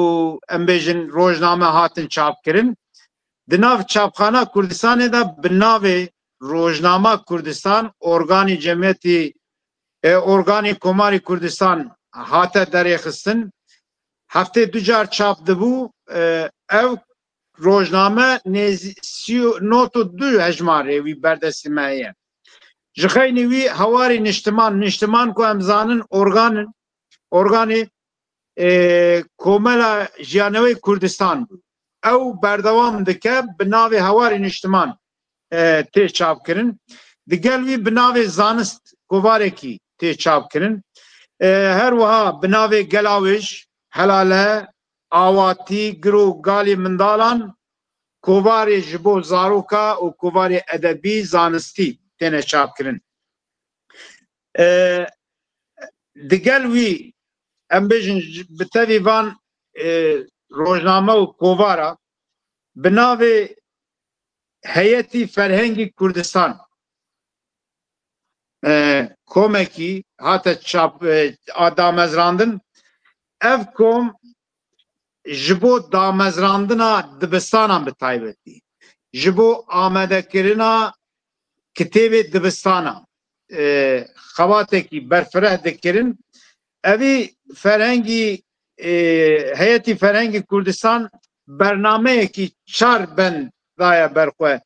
em bêjin rojname hatin çapkirin di nav çapxana Kurdistanê de bi navê Rojnama Kurdistan organî cemiyetî organî Komarî Kurdistan hate derêxistin heftê du car çap dibû ev rojname nêzî not û du hejmarê wî berdestî me heye ji xeynî wî hewarê niştiman ku em zanin organê Komela Jiyanewê Kurdistan bû ew berdewam dike bi navê hewarê niştiman tê çapkirin digel wî bi navê zanist kovarekî tê çapkirin her wiha bi navê gelawêj helale awatî giro galê mindalan kovarê ji bo zaroka û kovarê edebî zanistî têne çapkirin digel wî em bêjin bi tevî van rojname û kovara bi navê Heyetî Ferhengî Kurdistan komekî hate damezrandin ev kom ji bo damezrandina dibistanan bi taybetî ji bo amedekirina kitêbê dibistana xebatekî berfireh dikirin evî Ferhengî Heyetî Ferhengî Kurdistan bernameyekî çar bend daya berxwe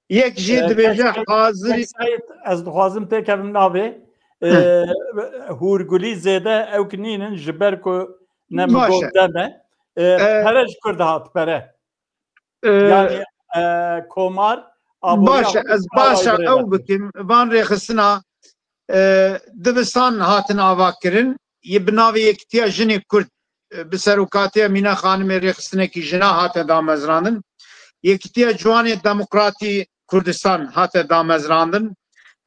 yek jî dibêje hazirî ez dixwazim têkevim navê hûrgulî zêde ew kinînin ji ber ku nemigotdeme pere ji Kurd hat pere yani komar baş ez başa ew bikim van rêxistina dibistan hatin avakirin yê bi navê yekitiya jinê Kurd bi serokatiya Mîna Xanimê rêxistinekî jina hate damezrandin Yekitiya Ciwanê Demokratî Kurdistan hate damezrandin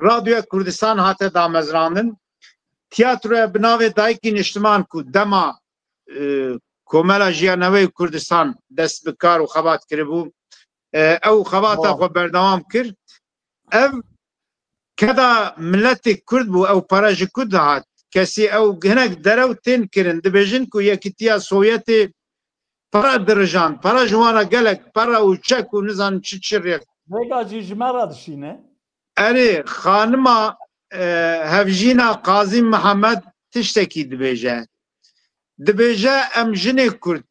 Radyoya Kurdistan hate damezrandin tiyatroya bi navê dayikî niştiman ku dema Komela Jiyanewê Kurdistan dest bi kar û xebat kiribû ew xebata xwe berdewam kir ev keda milletê Kurd bû ew para ji ku dihat kesî ew hinek derew tên kirin dibêjin ku Yekîtiya Sovyetê para dirijan, para ji wan re gelek para û çek û nizanin çi rêx vêga jî ji me re dişîne erê xanima hevjîna Qazî Mihemed tiştekî dibêje em jinê Kurd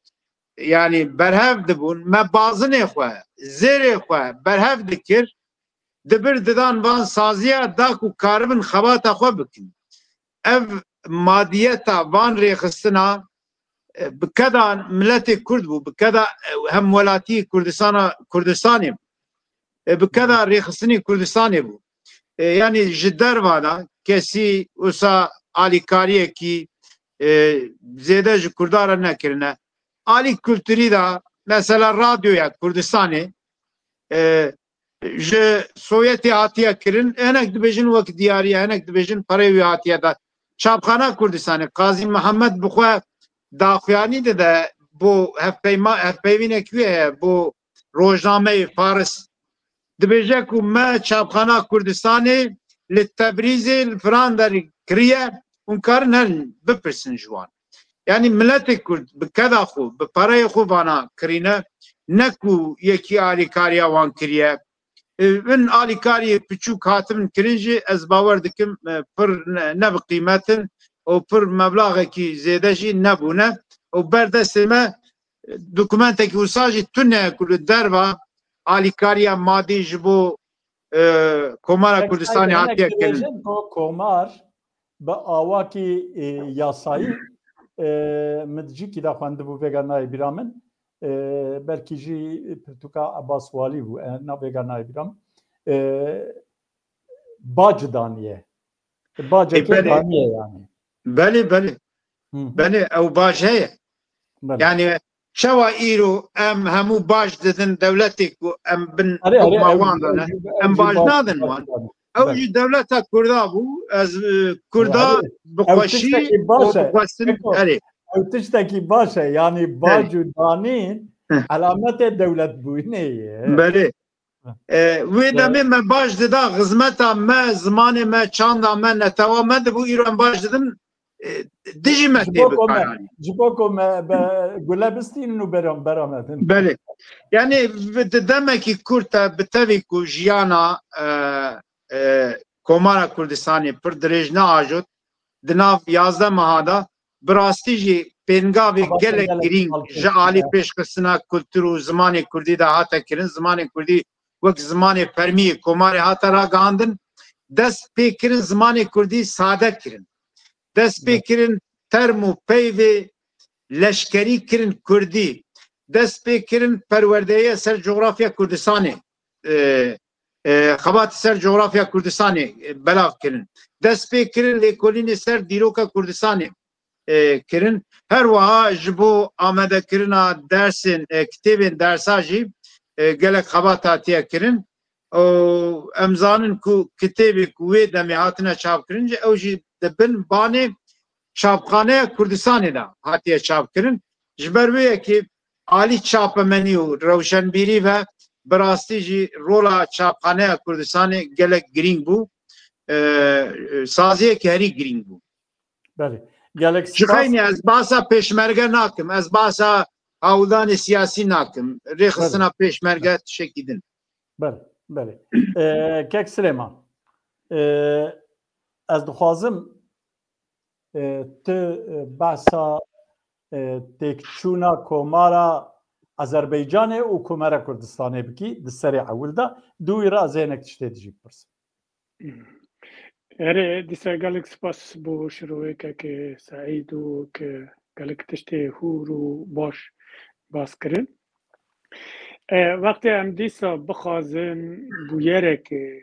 yani berhev dibûn me bazinê xwe zêrê xwe berhev dikir dibir didan van saziya da ku karibin xebata xwe bikin ev madiyeta van rêxistina bi keda milletê Kurd bû bi keda hem welatî Kurdistanê bi keda rêxistinî Kurdistanê bû yani ji derva da kesî wisa alîkariyekî zêde ji Kurdan re nekirine alî kulturî da mesela radyoya Kurdistanê ji Sovyetê hatiye kirin hinek dibêjin wek diyariye hinek dibêjin perê wî hatiye da çapxana Kurdistanê Qazî Mihemed bixwe daxuyanî dide bo hevpeyvînek wê heye bo روزنامه فارس دبیجه که ما چاپخانه کردستانی لتبریز الفران داری کریه اون کار نه بپرسن جوان یعنی ملت کرد بکدا خو بپرای خو وانا کرینه نکو یکی آلیکاریا وان کریه من آلیکاری پچوک هاتمن کرنجی از باور دکم پر نب قیمتن و پر مبلغ کی زیاده جی نبونه و بردست ما دکومنت کی وساجی تونه کل دربا آلیکاریا مادی جبو کمار کردستانی هاتیه کرن کمار با آواکی یاسایی مدجی کی دا خونده بو وگرنای بیرامن بلکی جی پرتوکا عباس والی بو نا وگرنای بیرام باج دانیه باج دانیه یعنی بله او باج هی یعنی شوا ایرو ام همو باج دادن دولتك و ام بن حکموان دانه ام باج نادن وان او جی دولتا کردا بو از کردا بخوشی و بخوستن او تشتكي باشا يعني باجو دانين علامات دولة بوينية بله ويدا من باج دا غزمتا ما زمان ما چاندا ما نتوا ما دبو ایران باج دن دجی مهدی بکارانی جبوكو قلابستين انو برامتن بله يعني دمكي كورتا بتويكو جيانا كومارا كردستاني پر دريجنا آجود دناف 11 مهادا براستی جی پنگاوی گلک گرینگ جعالی پیشکسنا کلتور و زمان کردی دا هاتا کرن زمان کردی وقت زمان فرمی کمار هاتا را گاندن دست پی کرن زمان کردی ساده کرن دست پی کرن ترم و پیو لشکری کرن کردی دست پی کرن پرورده سر جغرافیا کردستانی خبات سر جغرافیا کردستانی بلاغ کرن دست پی کرن لیکولین سر دیروکا کردستانی کرن هر وها جبو آمده کرنا درسین کتابین درساجی گلک خبات هاتیه کرن او امزانن کو کتابی کوی دمی هاتنا چاپ کرن جه او جی دبن بانی چاپخانه کردستانی دا هاتیه چاپ کرن جبرویه که عالی چاپ منی و روشنبیری و براستی جی رولا چاپخانه کردستانی گلک گرینگ بو سازیه که هری گرینگ بو بله شخینی از باسا پیشمرگه ناکم از باسا هاولدان سیاسی ناکم ریخستنا پیشمرگه شکیدن بله کک سلیمان از دخوازم تو باسا تکچونا کمارا آذربایجان و کمارا کردستانه بکی دسری اول دا دوی را زینک تشتی دیجی پرس اره دیسا گلک سپاس بو شروعه که سعید و که گلک تشتی هور و باش باز کرن وقتی هم دیسا بخوازن بویره که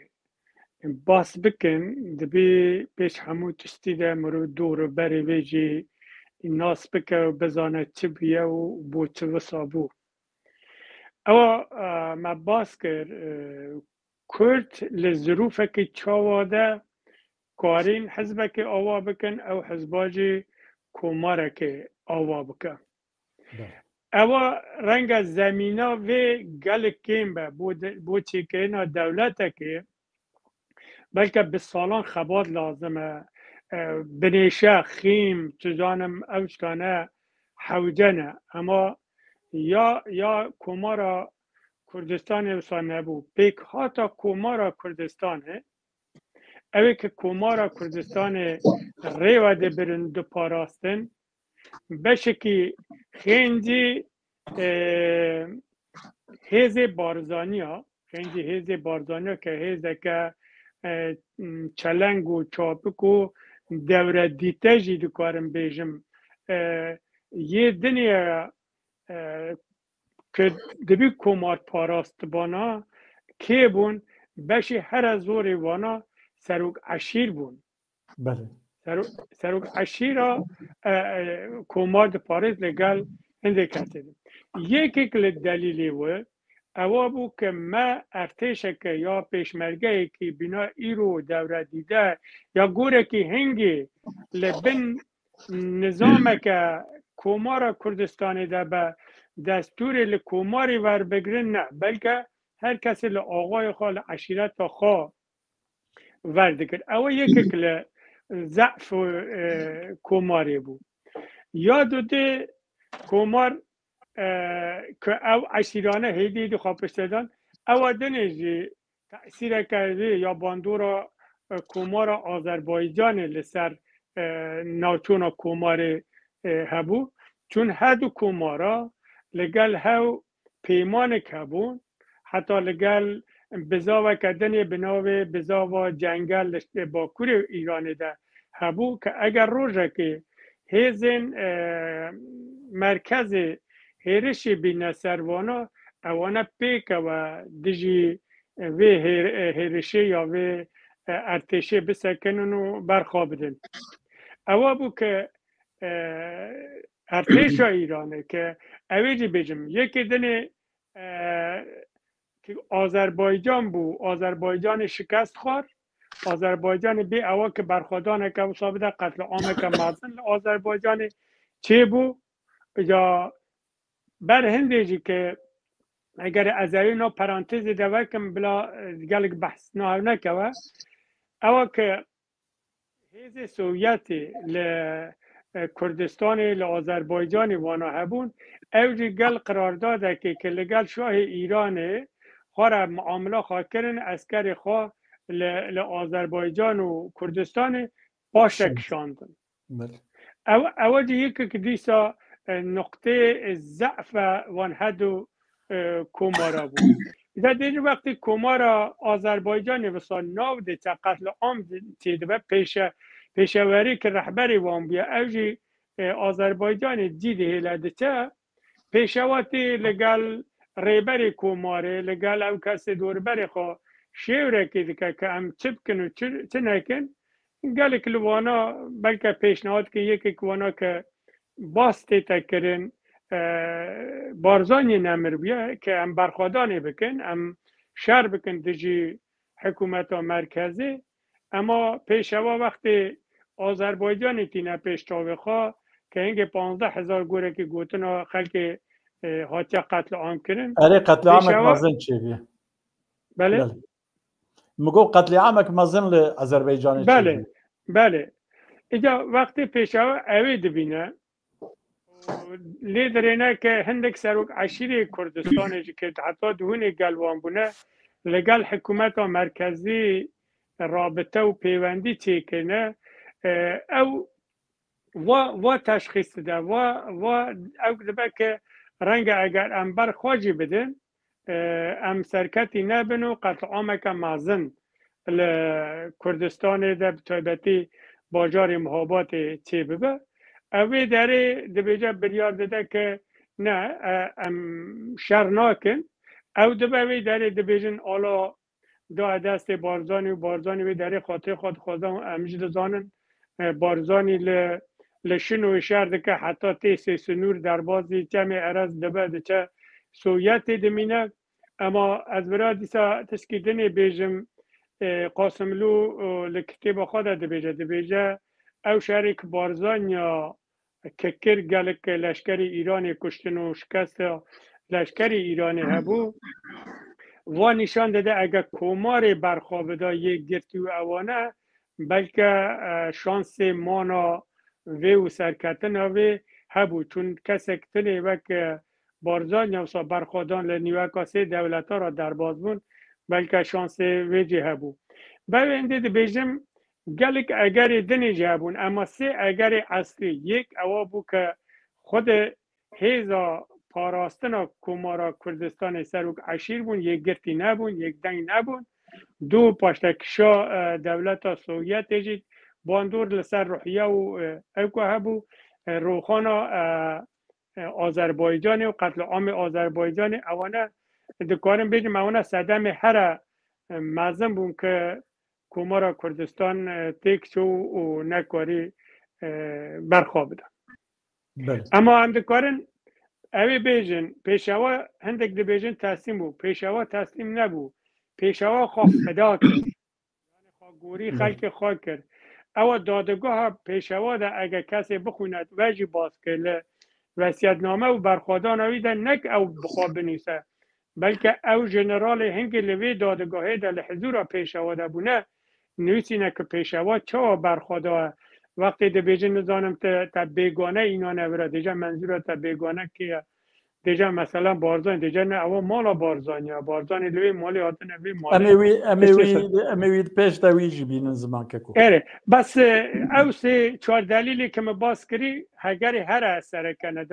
باس بکن دبی پیش همو تشتی ده مرو دور بری ویجی ناس بکه و بزانه چه بیه و بو چه وصابو اما ما باس کر کرد لظروفه که چاواده کارین حزبه که آوا بکن او حزباجی کماره که آوا بکن اوا رنگ زمینا و گل کم به بو چی که اینا دولته که بلکه به سالان خبات لازمه بنیشه خیم چزانم اوشتانه حوجنه اما یا کمارا کردستان وسان نبو پیک هاتا کمارا کردستانه اوی که کمارا کردستان ریوه ده برن دو پاراستن بشکی خینجی هیز بارزانیا که هیزه که چلنگ و چاپک و دوره دیته جی دکارم بیجم یه دنیا که دبی کمار پاراست بانا که بون بشی هر از زوری وانا سروک عشیر بون بله سروک عشیر را کمار ده پاریز لگل هنده کرده یکی که دلیلی و اوا بو که ما ارتشه که یا پیشمرگه که بنا ایرو دوره دیده یا گوره که هنگی لبن نظام که کمار کردستانی ده به دستور لکوماری ور بگرن نه، بلکه هر کسی لآقای خواه لعشیرت خواه ورد کرد. او یکی که ضعف کوماری بود. یادو ده کومار که او عشیرانه هیدی دو خواه پشت دادن، او دنیجی تأثیر کرده یا باندورا کومارا آذربایجان لسر ناچونا کومار هبو، چون هدو کومارا لگل هاو پیمان کبون، حتی لگل بزاوه کدنی بناوه بزاوه جنگل باکور ایران ده هبو که اگر روژه که هیزن مرکز هیرشی بین سروانا اوانا پیک و دیجی وی هیرشی یا وی ارتشی بسکنن و برخواه بدن. اوا بو که ارتش ایرانه که اویجی بجم یکی دنی که آذربایجان بو، آذربایجان شکست خوار، آذربایجان بی اوا که برخوادانه که و ثابته قتل عامه که مازن آذربایجان چه بو یا بر هندیجی که اگر از اینا پرانتز دوه کم بلا گلک بحث نه که اوا که هیز سوویتی کردستان لآذربایجان وانا هبون اوجی گل قرار داده که لگل شاه ایرانه خواه معامله خواه کرن اسکر خواه لآذربایجان و کردستان باشک شاندن. اوجی یکی که دیسا نقطه ضعف وان هدو کومارا بود. در دیجی وقتی کومارا آذربایجان وصال ناو ده چه قتل عام تیده و پیشوری که رهبری وان بیا اوجی آذربایجان جیده هیلاده چه پیشواتی لگل ریبری کوماره لگل او کسی دوربری خواه شیوره که هم چه بکن و چه نکن گل کلوانا بلکه پیشنهاد که یکی کوانا که باستی تکرین بارزانی نمر بیا که هم برخوادانی بکن هم شر بکن دیجی حکومت مرکزی. اما پیشوا وقتی آذربایجانی تینه پیش تاوی خواه که اینگه 15,000 گوره که گوتنا خلق حاچه قتل عام کرن. اره قتل عامک مازن چه بیه؟ بله؟ مگو قتل عامک مازن لأذربایجان چه بیه؟ بله. اینجا وقتی پیشوا اوی دبینه لیدرینه که هندک سروک عشیری کردستانه که حتی دهونی گلوان بونه لگل حکومت مرکزی رابطه و پیوندی چه کنه او و تشخیص ده و او دبه که رنگ اگر انبر خواجی بدن ام سرکتی نبن و قتل عامک مازن لکردستان ده بطایبتی باجار محابات چه ببه اوی داره دبیجه بریار داده که نه ام شر ناکن او دبی داره دبیجن آلا دا دست بارزانی و بارزانی وی داره خاطر خود خوزان امجد زانن بارزانی لشن و شرده که حتی تیسی سنور در بازی چمی عرض دبه ده چه سویت دمینه. اما از برای دیسا تسکیدنی بیجم قاسملو لکتیب خود دبیجه او شریک بارزانیا ککر گلک لشکری ایرانی کشتن و شکست لشکری ایرانی هبو و نشان داده اگر کومار برخوابده یک گرتی و اوانه بلکه شانس مانا وی و سرکتن وی هبو چون کسی کتنی وک بارزان یوسا برخوادان لنیوکا سه دولتا را در باز بون بلکه شانس وی جی هبو باید انده بیجم گلک اگر دنی جابون اما سه اگر اصلی یک اوا بو که خود هیزا پاراستنا کومارا کردستان سروک عشیر بون یک گرتی نبون یک دنگ نبون دو پاشتکشا دولتا سوویت جید باندور لسر روحیه و اوکو هبو روخانا آذربایجانی و قتل عام آذربایجانی اوانه دکارم بیجم اوانه صدم هر مازم بون که کومارا کردستان تیک شو و نکاری برخواه بدن. اما هم دکارن اوی بیجن پیشوا هندک دی بیجن تسلیم بود پیشوا تسلیم نبود پیشوا خواه فدا کرد یعنی خواه گوری خلق خواه کرد او دادگاه پیشوا ده اگر کسی بخوند وجی باز کرد وصیت‌نامه و برخوردان اویده نک او بخوا بنویسه بلکه او جنرال هنگ لوی دادگاهی در حضور پیشوا ده بونه نویسینه که پیشوا چه برخوردار وقتی ده بیجه نزانم تا بیگانه اینا نوره دیجا منظور تا بیگانه که دیجا مثلا بارزان دیجا نه او مالا بارزانیا بارزان لوی مالی آتن لوی مالی امیوید پیش دویجی بینن زمان که کو اره بس او سه چهار دلیلی که ما باز کری هگری هر اثر کنه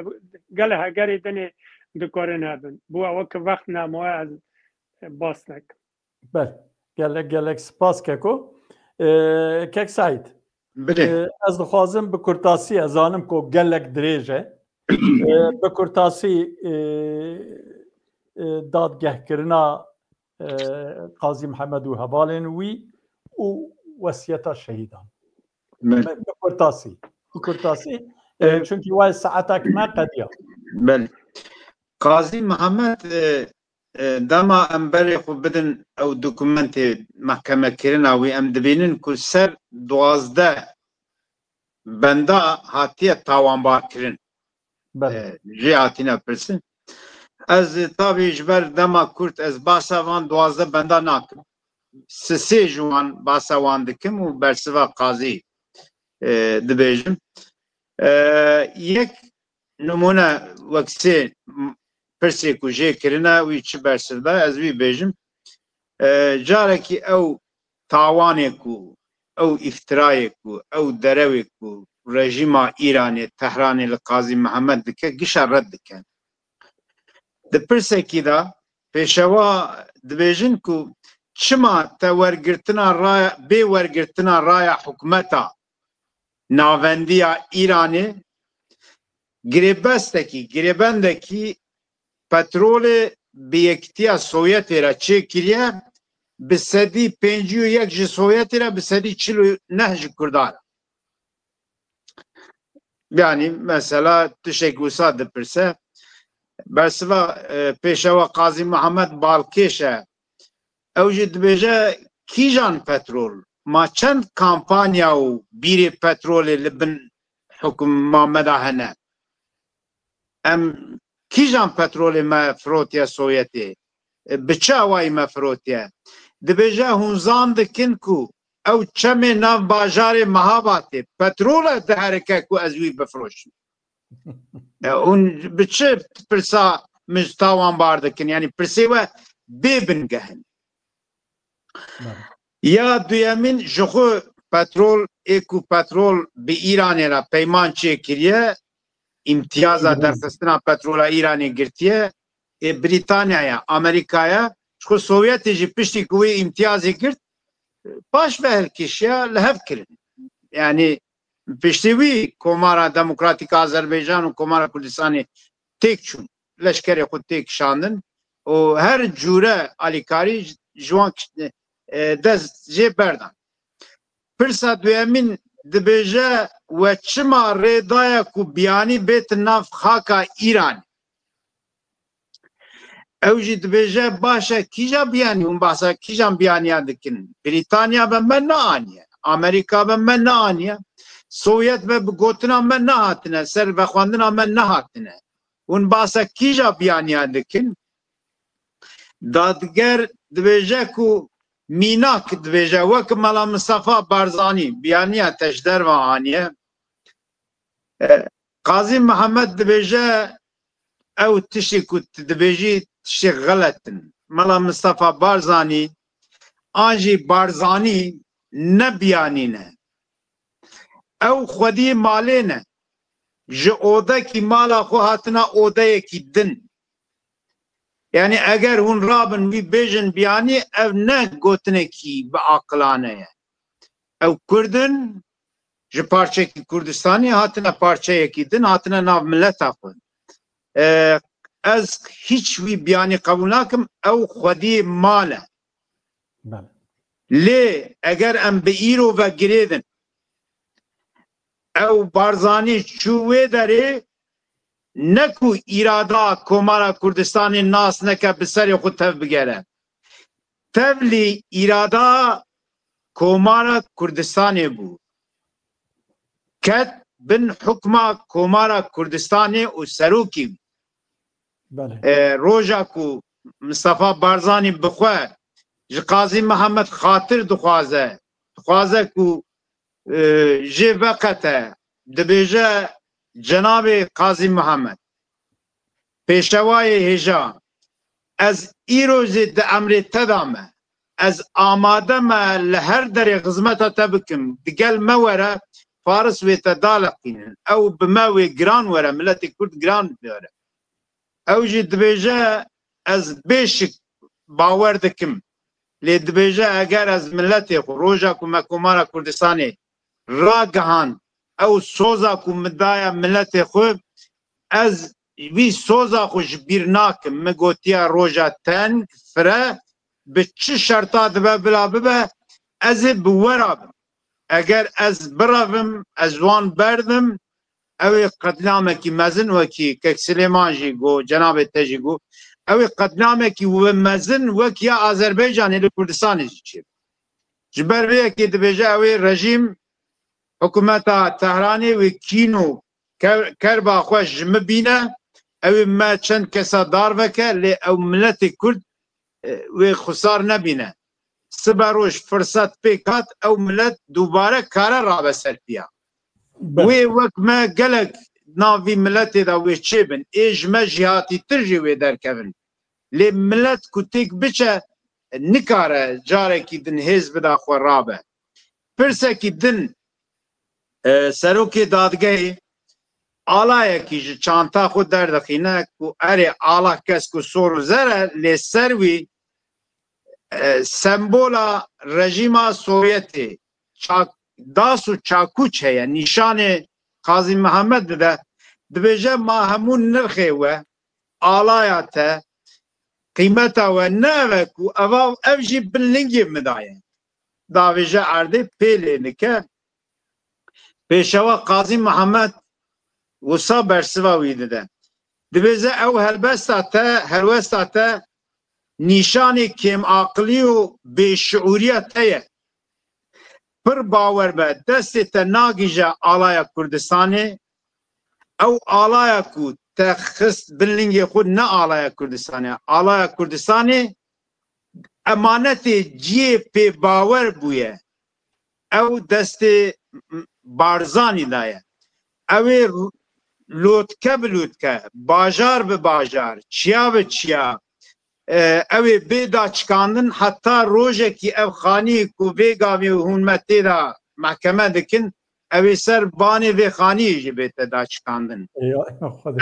گل هگری دنی دکاره ندن بو او که وقت نموه از باز نک بله گلک سپاس که کو کک سعید بله از دخوازم به کرتاسی از آنم که گلک دریجه به کرتاسی دادگه کرنا قاضی محمد و هوالین وی و وصیت شهیدان به کرتاسی چونکی وای ساعتک ما قدیا بله قاضی محمد دما امبر خو بدن او دوکومنت محکمه کرنا وی ام دبینن کو سر 12 بندا هاتیه تاوانبار کرن جی هاتینا پرسن از تابی جبر دما کرد از باسا وان 12 بندا ناکم سه جوان باسا وان دکم و برسوا قاضی دبیجم یک نمونه وکسی پرسی کو جی کرنا وی چی برسوا از وی بیجم جارکی او تاوانی کو او افترای کو او دروی کو رژیم ایرانی تهرانی لقاضی محمد دکه گیشا رد دکن ده پرسه کی دا پیشوا دبیجن کو چما تا ورگرتنا رای بی ورگرتنا رای حکومتا ناوندیا ایرانی گریبندکی پترول بیکتیا سویتی را چه کریه بسدی 51 جی سویتی را بسدی 49 جی کردارا yani mesela teşekkürsat de perse berseva peşeva Qazi Muhammed Balkeşe evjid beje kijan petrol ma çend kampanya u biri petrolü libin hüküm Muhammed Ahene em kijan petrolü me frotiya Sovyeti bıça vay me frotiya de beje hunzan dikin ku او چمه ناو بازار مهاباتی پترول ده حرکت کو از وی بفروشن اون بچه پرسا مستوان باردکن یعنی پرسی و ببنگهن یا دویمین جخو پترول اکو پترول به ایرانی را پیمان چه کریه امتیازا درخستنا پترول ایرانی گرتیه بریتانیا امریکایا جخو سوویتی جی پشتی کوی امتیازی گرت باش به هرکشیا لحف کرن yani piştivi Komara Demokratik Azerbaycan و Komara Kurdistani tek çun leşkeri xud tek şandın o her cure alikari jwan dez jê berdan pirsa duyemin dibêje we çima rêdaya ku biyanî bêtin nav xaka İran ew jî dibêje baş e kîja biyanî hûn behsa kîjan biyaniya dikin Britanya be me neaniye Amerika be me neaniye Sovyet be bi gotina me nehatine ser vexwandina me nehatine hûn behsa kîja biyaniya dikin dadger dibêje ku mînak dibêje wek Mela Mustafa Barzanî biyaniya teşderva aniye Qazi Muhammed dibêje ew tiştê ku tu dibêjî tiştê xeletin Mela Mustafa Barzanî an jî Barzanî ne biyanîne ew xwedî malê ne ji odekî mala xwe hatina odeyekî din yani eger hûn rabin wî bêjin biyanî ew ne gotinekî biaqilane ye ew Kurdin ji parçekî Kurdistanê hatine parçeyekî din hatine nav milleta xwe ez hiç wî biyanî qebûl nakim ew xwedî mal e lê eger em bi îro ve girêdin ew Barzanî çû wê derê ne ku îrada Komara Kurdistanê nas neke bi serê xwe tev bigere tevlî îrada Komara Kurdistanê bû ket بن حکما کومارا کردستانی و سروکی بله روژا کو مصطفى بارزانی بخواه قاضی محمد خاطر دخوازه کو جی وقته دبیجه جناب قاضی محمد پیشوای هجا از ایروز د امر تدامه از آماده ما لهر در خدمت تبکم دگل موره فارس و تدالقین او بماوی گران وره ملت کرد گران بیاره او جی دبیجه از بیشک باور دکم لی دبیجه اگر از ملت روژا کو مکومانا کردستانی را گهان او سوزا کو مدایا ملت خو از وی سوزا خوش بیرناکم مگوتیا روژا تنگ فره به چه شرطا دبه بلا ببه از بورابم اگر از براوم از وان بردم او قتلامه کی مزن وکی که سلیمان جی گو جناب تجی گو او قتلامه کی و مزن وکی آذربایجان ili کردستان جی چی جبر وی کی دبیجه او رژیم حکومتا تهرانی و کینو کربا خوش مبینه او ما چند کسا دار وکه لی او ملت کرد و خسار نبینه سبروش فرصت پیکات او ملت دوباره کار را بسر پیا وی وک ما گلک ناوی ملت دا وی چه بن ایج ما جهاتی ترجی وی در کبن لی ملت کتیک بچه نکاره جاره کی دن حزب دا خور رابه پرسه کی دن سروکی دادگاهی آلایه کی چانتا خود در دخینه کو اره آلا کس کو سور زره لی سروی سمبولا رژیما سوویتی داس و چاکوچ هیا نشان قاضی محمد ده دبیجه ما همون نرخه و آلایاته قیمتا و نوه کو او جی بلنگی مدایه داویجه عرده پیله نکه پیشوا قاضی محمد وصا برسوا ویده ده دبیجه او هلوستا تا نشان کم عقلی و بیشعوریت هیه پر باور به دست تناگیجه آلایا کردستانی او آلایا کو تخست بلنگی خود نه آلایا کردستانی آلایا کردستانی امانت جی پی باور بویه او دست بارزانی دایه او لوتکه باجار به باجار چیا به چیا اوی بیدا چکاندن حتی روژه کی او خانی کو بیگاوی و هونمتی دا محکمه دکن اوی سر بانی وی خانی جی بیتا دا چکاندن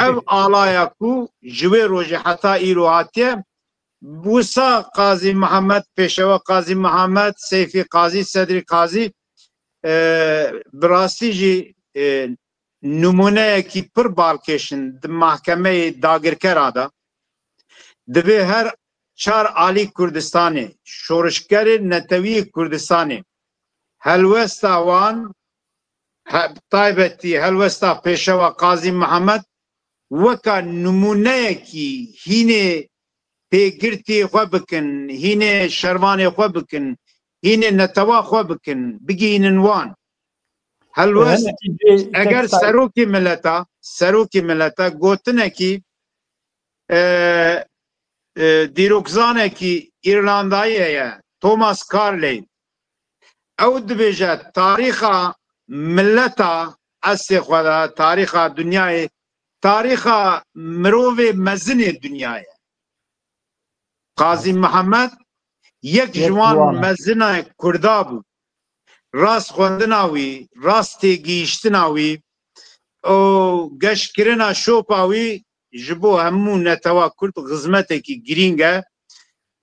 او آلایا کو جوی روژه حتی ایرو هاتیه بوسا قاضی محمد پیشوا قاضی محمد سیفی قاضی صدری قاضی براستی جی نمونه کی پر بالکشن د محکمه داگرکر آده دبی هر چار عالی کردستانی شورشگر نتوی کردستانی هلوستا وان طایبتی هلوستا پیشوا قاضی محمد وکا نمونه کی هینه پیگرتی خو بکن هینه شروان خو بکن هینه نتوا خو بکن بگینن وان هلوست اگر سروکی ملتا گوتنه کی دیروکزانه کی ایرلانداییه توماس کارلی او دبیجه تاریخ ملتا اسی خدا تاریخ دنیای تاریخ مروف مزن دنیای قاضی محمد یک جوان مزن کردا بود راست خوندناوی راستی گیشتناوی او گشت کرنا شوپاوی جبو همون نتوا کرد غزمته کی گرینگه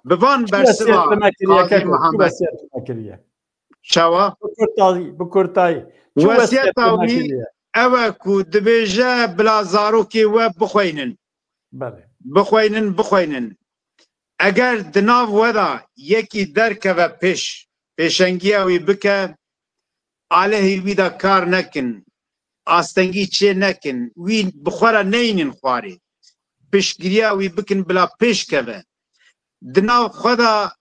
ببان برسوا قاضی محمد شوا بکرتای وسیعتاوی اوه کو دبیجه بلا زاروکی و بخوینن اگر دناو ودا یکی درکه و پیشنگی اوی بکه علیه ویدا کار نکن آستنگی چه نکن وی بخوره نینن خواری پیشگیریا وی بکن بلا پیش که دناو خدا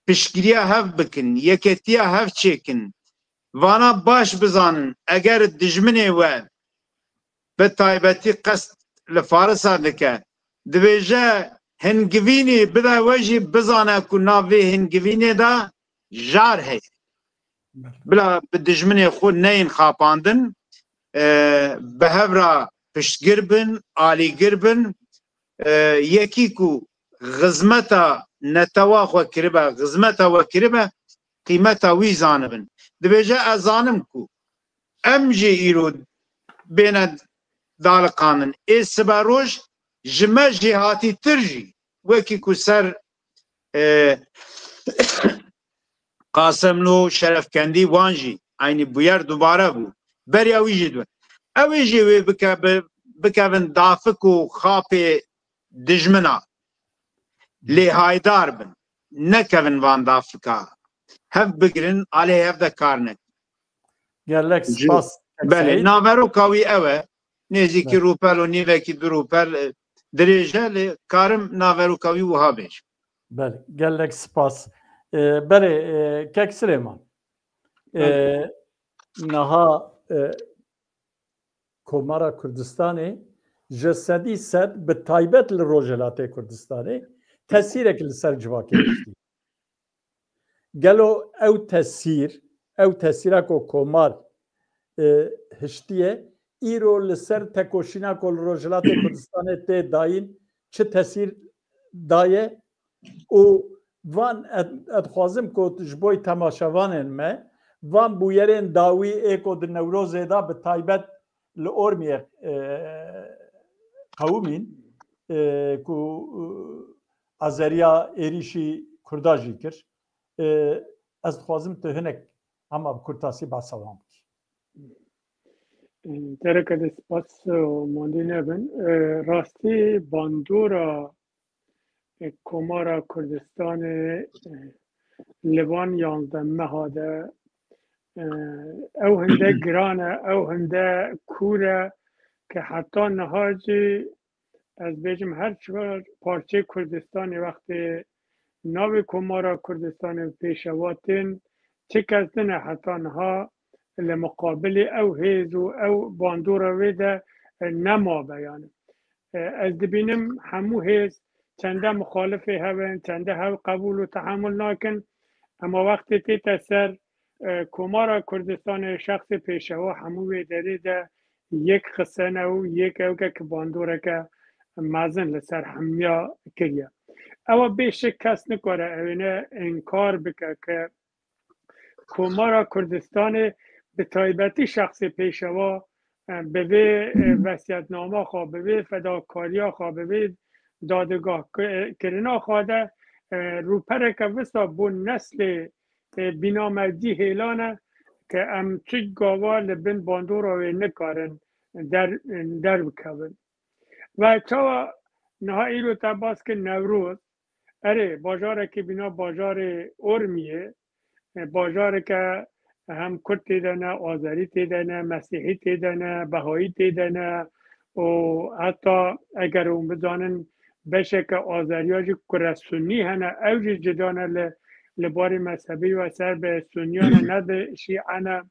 پیشگیریا هف بکن یکتیا هف چه کن وانا باش بزانن اگر دجمنه و به تایبەتی قەست لە فارسا دکه دبێژە هنگڤینی بدا وەژی بزانە کو navê hingivînê da jar heye bila bi dijminê xwe neyên xapandin bi hevra piştgir bin alîgir bin yekî ku xizmeta netewa xwe kiribe xizmeta we kiribe qîmeta wî zanibin dibêje ez zanim ku em jî îro bêne daliqanin ê sibe roj ji me jî hatîtir jî wekî ku ser Qasemlo Şerefkendî wan jî aynî bûyer dubare bû beriya wî jî dibin ew ê jî wê bikevin dafik û xapê dijmina lê haydar bin nekevin van dafika hev bigirin alê hev de kar nekin gelek spas belê naveroka wî ew e nêzîkî rûpel û nîvekî du rûpel dirêje lê karim naveroka wî wiha bêjim belê gelek spas berê kek Süleyman niha Komara Kurdistanê ji sedî sed bi taybet li Rojhilatê Kurdistanê tesîrek li ser civakê hiştî gelo ew tesîra ku komar hiştiye îro li ser tekoşîna ku li Rojhilatê Kurdistanê tê dayîn çi tesîr daye û van edxwazim ku ji bo temaşevanên me van bûyerên dawî ê ku di Newrozê da bi taybet li Ormiyê qewimîn ku azeriya êrişî Kurda jî kir ez dixwazim tu hinek hema bi kurtasî behsa wan bikî Tereke de spas mondî nebin rastî bandora Komara Kurdistanê li van 11 meha de ew hinde giran e ew hinde kûr e ke heta niha jî ez bêjim her çivar parçeyê Kurdistanê wextê navê Komara Kurdistanê pêşevatên çi kes din e heta niha li muqabilê ew hêz û ew bandora wê de nemabe yani ez dibînim hemû hêz çende muxalifê hevin çende hev qebûl û tehemûl nakin ama wextê tête ser Komara Kurdistanê şexsê pêşeva hemû wê derê de yek xisene û yek ewkek bandoreke mezin li ser hemiya kiriye ewa bêşik kes nikare evêne inkar bike ke Komara Kurdistanê bi taybetî şexsê pêşeva bi vê vesiyetnama xwe bi vê fedakariya xwe bi vê dadegah kirina xwe de rûpereke wisa bû neslê bînamerdî hêlan e ke em çi gava li bin bandora wê nikarin derbikevin ve çawa niha îro te bas kir Newroz erê bajarekî bîna bajarê Ormiyê bajareke hem Kurd tê de ne Azerî tê de ne Mesîhî tê de ne Behayî tê de ne û heta eger hûn bizanin beşeke Azeriya jî ku re Sunnî hene ew jî cida ne li barê mezhebî ve ser bi Sunniyan e ne bi Şîe ne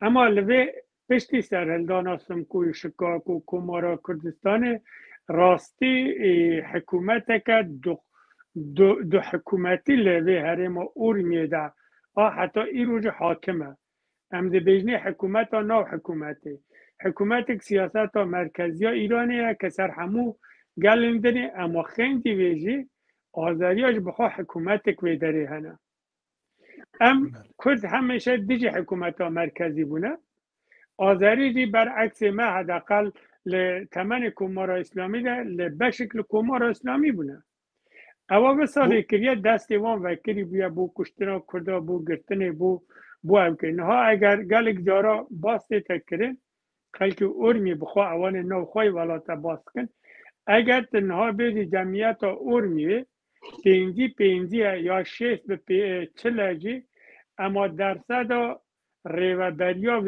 ema li vê piştî serhildana Simkû şika ku Komara Kurdistanê rastî hikûmeteke du hikûmetî li vê herêma Ormiyê de a heta îro jî hakim e em dibêjinê hikûmeta nav hikûmetê hikûmetek siyaseta merkeziya Îranê ye ke ser hemû gelên dinê ema xêndî wê jî Azeriya ji bixwe hikûmetek wê derê hene em Kurd hemêşe dijî hikûmeta merkezî bûne Azerî jî bereksê me hedeqal li temenê Komara İslamî de li beşik li Komara İslamî bûne ewa wisa lêkiriye destê wan vekirî bûye bû kuştina Kurda bû girtinê bû ew kirin niha eger gelek cara bas tê te kirin xelkê Ormiyê bixwe ewanê nav xwe welata bas bikin eger tu niha bêjî cemiyeta Ormiyê pêncî ya şêst bi çil jî ema derseda rêveberiya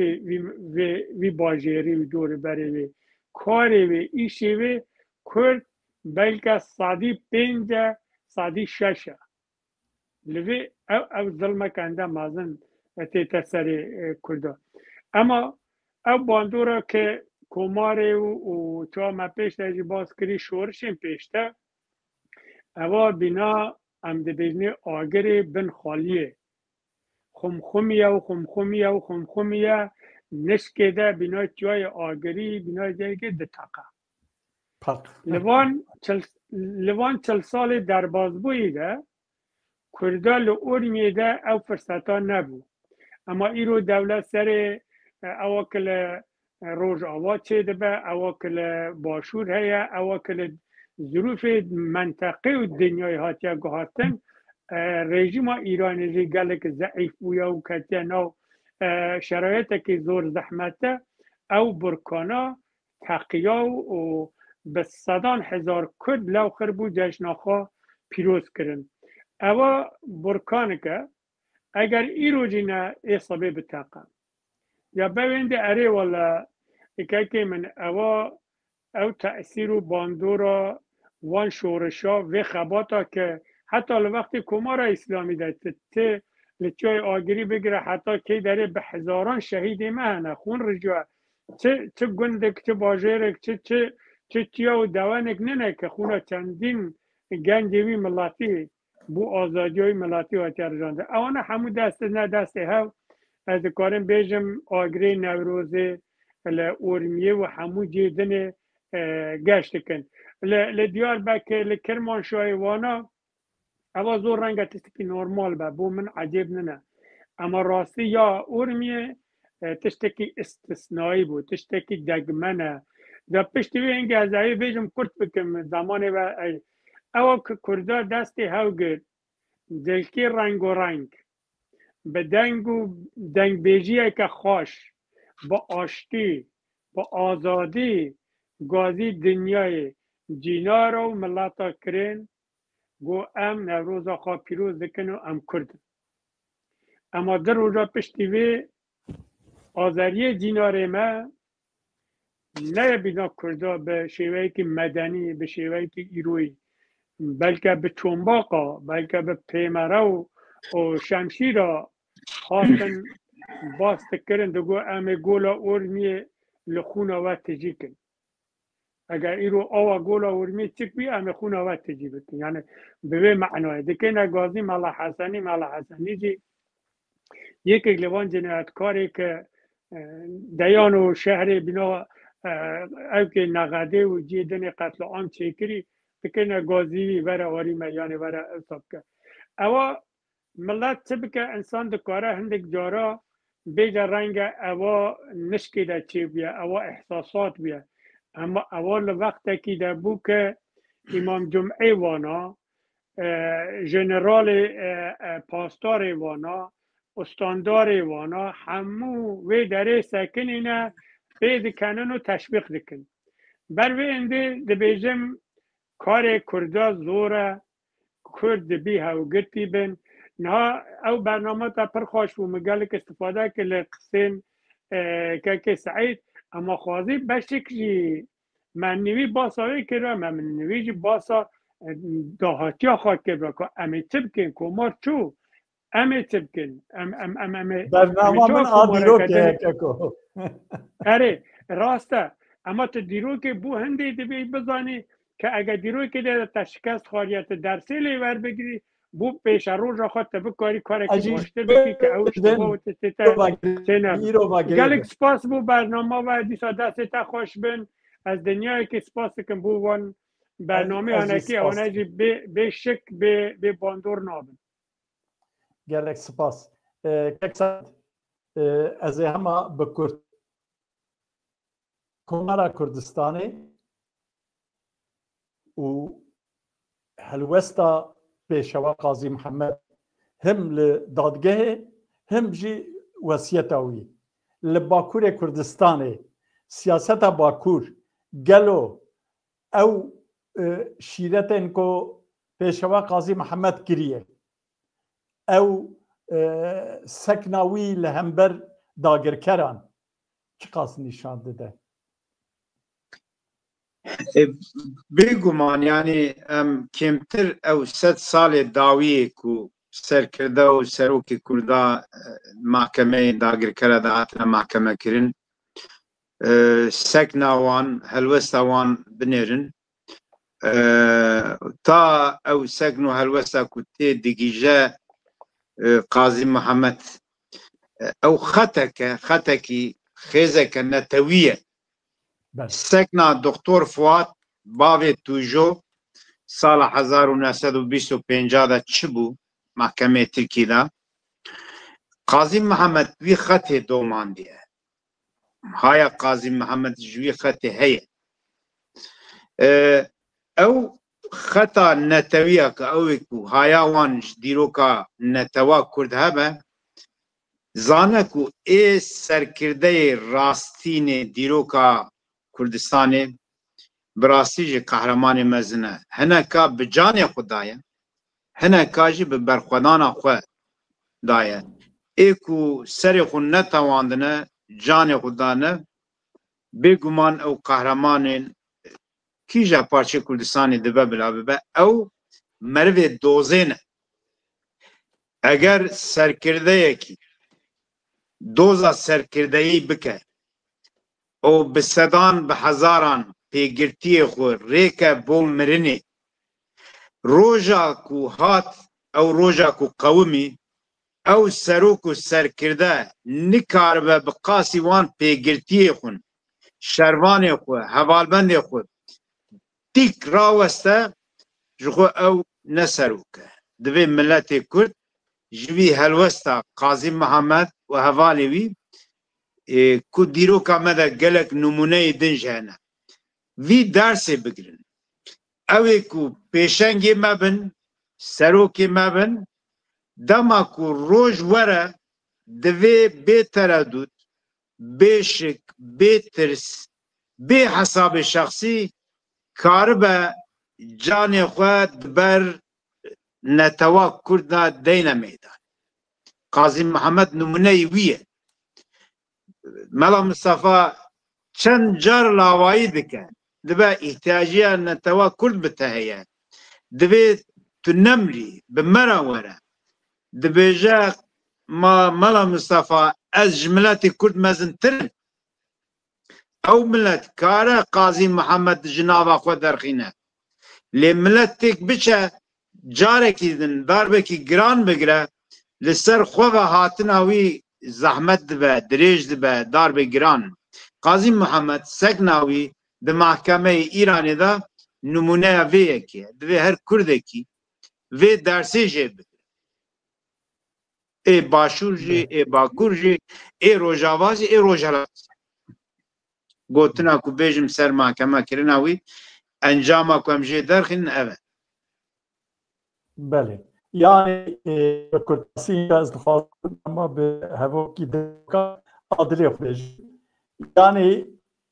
vî bajêrî wî dorîberê wê karê wê îşê wê Kurd belke sadî pênc e sadî şeş e li vê ew zilmek ende mezin تیتا سر کردا. اما او باندورا که کماره و چا ما پیش تاجی باز کری شورشیم پیشته اوا بنا ام دبیجنی آگری بن خالیه خمخمیه و خمخمیه و خمخمیه نشکه ده بنا جای آگری بنا جایی که دتاقه لوان 40 سال در بازبویی ده کردا لعورمیه ده او فرصتا نبو اما ایرو دولت سر اواکل روز آوا چه دبه اواکل باشور هیا اواکل ظروف منطقه و دنیای هاتیا گهاتن رژیم ایرانی ریگلک ضعیف بویا و کتینا شرایط که زور زحمته او برکانا تقیا و به 100,000 کرد لو خربو جشناخا پیروز کرن اوا برکان که اگر ایرو جینا اصابه بتاقم یا ببینده اره والا که من او تأثیر و باندورا وان شورشا و خباتا که حتی وقتی کمار اسلامی ده ته لچای آگری بگیره حتی که داره به هزاران شهید مهنه خون رجوع چه گندک چه باجرک چه تیا و دوانک نه که خونه چندین گنجوی ملاتی بو آزادی های ملاتی و ترجانده اوانه همون دست نه دست هاو از کارم بیجم آگری نوروزه لأورمیه و همو جیدن گشت کن لدیار بک لکرمان شای وانا اوا زور رنگ تشتکی نورمال با بو من عجیب نه اما راستی یا اورمیه تشتکی استثنایی بود تشتکی دگمنه دا پشتی وی اینگه از ای بیجم کرد بکم زمانه و اوا که کرده دستی هاو گرد دلکی رنگ و رنگ به دنگ و دنگ بیجیه که خوش با آشتی با آزادی گازی دنیای جینا رو ملتا کرن گو ام نوروزا خواه پیروز دکن و ام کرد اما در روزا پشتی وی آذریه جیناره ما نه بینا کرده به شیوهی که مدنی به شیوهی که ایروی بلکه به چنباقا بلکه به پیمره و شمشیرا خواستن باست کرن دگو ام گولا اورمی لخونا و تجی کن اگر ایرو آوا گولا اورمی چک بی ام خونا و تجی بکن یعنی به معنای دکه نگازی مالا حسنی جی یک لوان جنایتکاری که دیان و شهر بنا او که نغده و جیدن قتل عام چکری دکه نگازی ور آوری میان ور اصاب که اوا ملت چه انسان دکاره هندک جارا بیجا رنگ اوا نشکی دا چی بیا اوا احساسات بیا اما اول وقت کی دا بو که امام جمعه وانا جنرال پاسدار وانا استاندار وانا همو وی داره سکنینه بید کنن و تشویق دکن بر وی انده ده بیجم کار کرده زوره کرد بی هاو گرتی بن نه او برنامه تا پر خوش و مگل که استفاده که لقسین که سعید اما خوازی بشکلی من نوی باساوی کرده من نوی جی باسا داهاتی ها خواهد کرده که امی تبکن کمار چو امی تبکن برنامه من آدیرو که اره راسته اما تو دیرو که بو هنده دی بزانی که اگر دیروی که ده تشکست خواریت درسی لیور بگیری بو پیش روز را خواهد بکاری کاری که باشتر بکی که اوش تو و تیتا گلک سپاس بو برنامه و دیسا دست تا خوش بین از دنیای که سپاس کن بو وان برنامه آنکی آنه جی به شک به باندور نابن گلک سپاس از همه بکرد کمارا کردستانی و هلوستا پیشوا قاضی محمد هم لدادگاه هم جی وصیتاوی لباکور کردستان سیاست باکور گلو او شیرتن کو پیشوا قاضی محمد کریه او سکناوی لهمبر داگرکران چی قاس نشان داده بگمان یعنی کمتر او 100 سال داویه کو سرکرده و سروکی کردا محکمه داگرکره دا هاتنه محکمه کرن سک ناوان هلوستا وان بنیرن تا او سکنو هلوستا کتی دیگیجه قاضی محمد او خطکی خیزک نتویه سکنا دکتر فواد باوی توجو سال 1925 دا چه بو محکمه ترکی دا قاضی محمد وی خط دومان دیه هایا قاضی محمد جوی خط هیه او خطا نتویه که اوی کو هایا وان دیروکا نتوا کرد هبه زانه کو ای سرکرده راستین دیروکا کردستان براستی جی قهرمان مزنه هنکا بجان خدایه هنکا جی ببرخودان خود دایه ایکو سر خود نتواندنه جان خدانه بگمان او قهرمان کیجا پارچه کردستانی دبه بلا ببه او مروی دوزینه اگر سرکرده یکی دوزا سرکردهی بکه او بسدان به هزاران پیگرتی خود ریکه بول مرنی روژا کو هات او روژا کو قومی او سروک و سرکرده نکار به بقاسی وان پیگرتی خون شروان خود حوالبند خود تیک راوسته جخو او نسروکه دوی ملت کرد جوی هلوستا قاضی محمد و حوالی کو دیروکا مده گلک نمونه دنجانه وی درس بگیرن اوی کو پیشنگی مبن سروکی مبن دما کو روش وره دوی بی تردد بی شک بی ترس بی حساب شخصی کار به جان خود بر نتوا کرده دین میدان قاضی محمد نمونه ویه ملا مصطفى چند جار لاوایی دکن دبا احتیاجی نتوا کرد بتهیه دبی تو نمری بمرا وره دبی جا ما ملا مصطفى از جملات کرد مزنتر او ملت کاره قاضی محمد جنابا خود درخینه لی ملت تک بچه جارکی دن داربکی گران بگره لسر خواه هاتناوی زحمت دبه دریج دبه دار بگران قاضی محمد سکناوی ده محکمه ایرانی دا نمونه ویه که دوی هر کرده کی وی درسی جه بگره ای باشور جی ای باکور جی ای روژاوازی ای روژالاز گوتنا کو بیجم سر محکمه کرناوی انجام کو امجه درخین اوه بله yani Kürtasi az dixwazim ama bi hevokî dika adilê xwe yani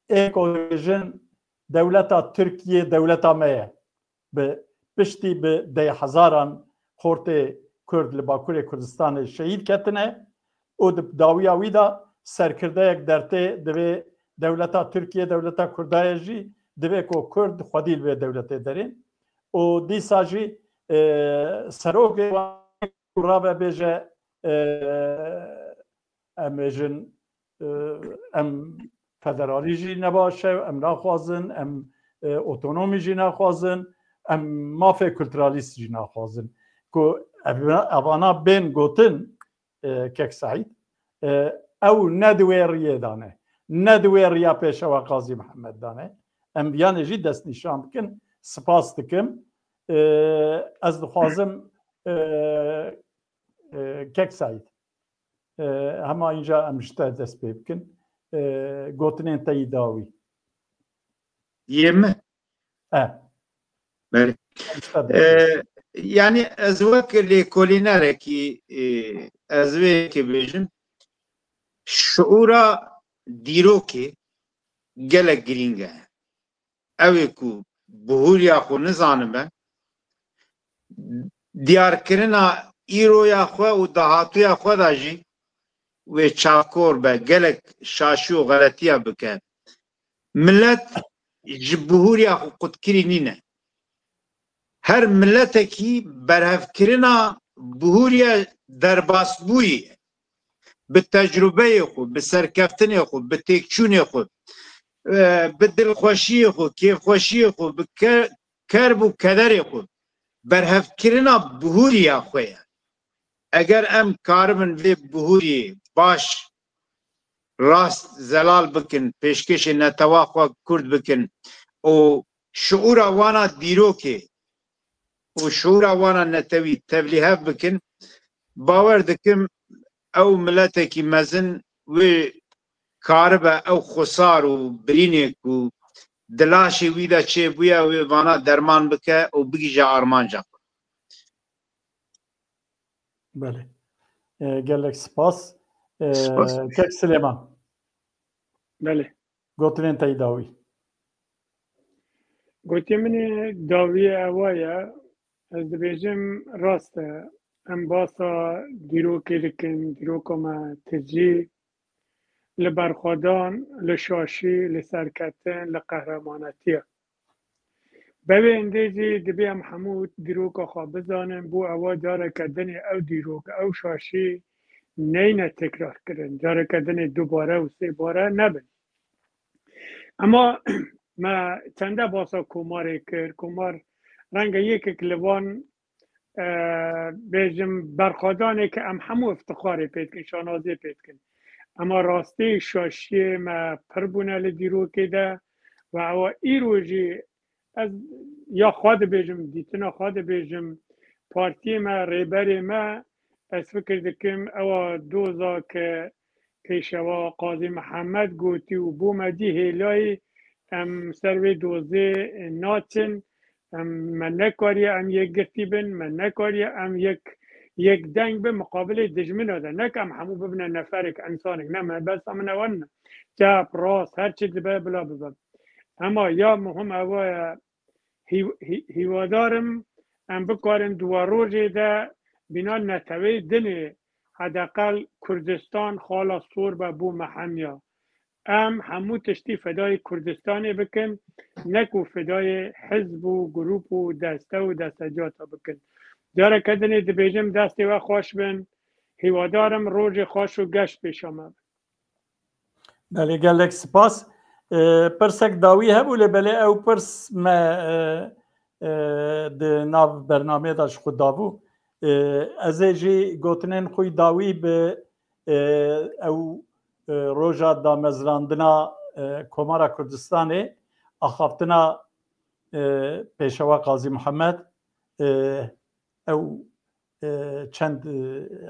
ekojin dewleta Tirkiye dewleta me ye bi piştî bi deh hezaran xortê Kurd li Bakurê Kurdistanê şehîd ketine û di dawiya wî da serkirdeyek dertê divê dewleta Tirkiye dewleta Kurdaya jî divê ku Kurd xwedî li vê dewletê derê û dîsa jî سروک را به بیجه امجن ام فدرالی جی نباشه ام نخوازن ام اتونومی جی نخوازن ام مافه کلترالیست جی نخوازن که اوانا بین گوتن کک سعید او ندویریه دانه ندویریه پیشه و قاضی محمد دانه ام بیان جی دست نشان بکن سپاس دکم از دخوازم کک سعید همه اینجا امشته دست پی بکن گوتنین تایی داوی یمه بله yani ez wek lêkolînerekî ez vê bêjim şiûra dîrokê gelek girîng e ew ê ku bihûriya xwe nizanibe diyarkirina îroya xwe û dahatuya xwe da jî wê çavkor be gelek şaşî û xeletiya bike millet ji bihûriya xwe qutkirî nîne her milletekî berhevkirina بهوریا درباس بویی به تجربه خود به سرکفتن خود به تکچون خود به دلخوشی خود کیف خوشی خود به کرب و کدر خود برهفت کرنا بهوریا خویه اگر ام کارمن وی بهوری باش راست زلال بکن پیشکش نتواخوا کرد بکن و شعور وانا دیروکی و شعور وانا نتوی تبلیه بکن باور دکم او ملتکی مزن و کاربه او خسار و برینک و دلاشی ویدا چه بویا و وانا درمان بکه و بگیجا آرمان جا. بله گلک سپاس کک سلیمان بله گوترین تایی داوی گوتی منی داوی اوایا از دبیجم راسته ام باسا دیروکی لکن دیروکو ما تجی لبرخودان لشاشی لسرکتن لقهرمانتیه ببین اندیزی دبی ام حمود دیروکا خواب بزانم بو اوا جاره کردن او دیروک او شاشی نه تکرار کردن جاره کردن دوباره و سه باره نبین اما ما چنده باسا کماره کرد کمار رنگ یک کلوان بیجم برخوادانه که ام همو افتخاری پید کن شانازی پید کن اما راستی شاشی ما پربونه لدیرو که ده و او ای روژی از یا خود بیجم دیتنا خود بیجم پارتی ما ریبری ما از فکر دکم او دوزا که پیشوا قاضی محمد گوتی و بو مدی هیلای ام سروی دوزه ناتن من نکاری ام یک گرتی بن من نکاری ام یک دنگ به مقابل دجمن ده نکم همو ببینه نفرک انسانک نه من بس امن ون چپ راست هر چی دبه بلا ببن اما یا مهم اوای هیوادارم ام بکارم دواروجه ده بنا نتوی دنه حداقل کردستان خالا سور به بو محمیا ام همو تشتی فدای کردستانی بکن نکو فدای حزب و گروپ و دسته و دستجاتا بکن جاره کدنی دبیجم دستی و خوش بن هیوادارم روز خوش و گشت پیش آمد بله گلک سپاس پرسک داوی هبو لبله او پرس ما ده ناو برنامه داشت خود داوو از جی گوتنین خوی داوی به او روژا دا مزراندنا کمارا کردستانی اخافتنا پیشوا قاضی محمد او چند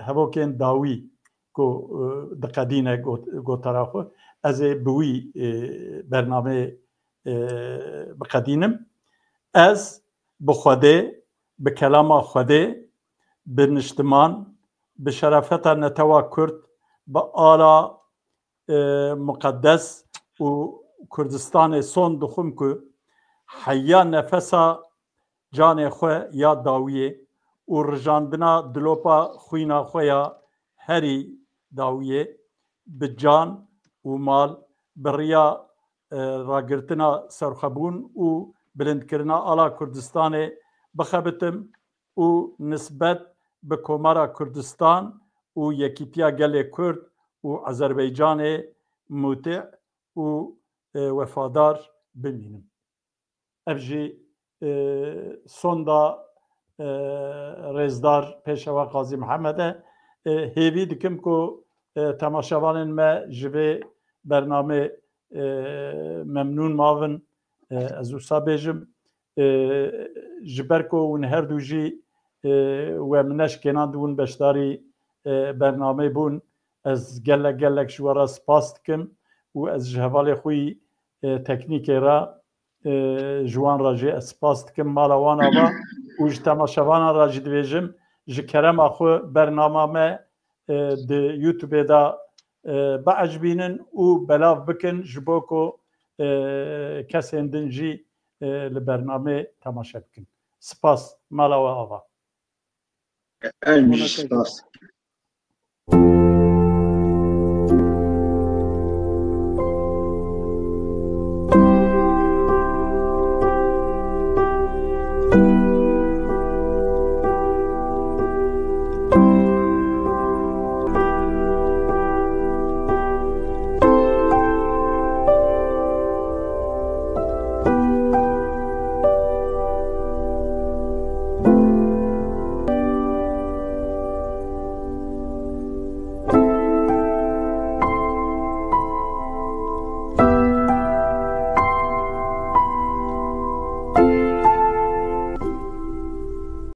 هبوکین داوی گو دقدینه گو تراخو از بوی برنامه بقدینم از بخوده به کلام خوده به نشتمان به شرافت نتوا کرد به آلا مقدس و کردستان سون دخم که حیا نفسا جان خو یا داویه و رجاندنا دلوپا خوینا خویا هری داویه به جان و مال بریا راگرتنا سرخبون و بلندکرنا آلا کردستان بخبتم و نسبت به کمارا کردستان و یکیتیا گل کرد و آذربایجان مطیع و وفادار ببینم. افجی سوندا رزدار پیشوا قاضی محمد هیوی دکم که تماشاوان ما جبه برنامه ممنون ماون از اوسا بیجم جبرکو ون هر دو جی و منش کنان دون بشداری برنامه بون از گلک شوارا سپاس دکم و از جهوال خوی تکنیک را جوان راجی اسپاس دکم مالا وانا با و تماشاوانا راجی دویجم جکرم اخو برنامه ما ده یوتیوب دا بعجبینن و بلاف بکن جبوکو کسی اندنجی لبرنامه تماشا بکن سپاس مالا و آوا سپاس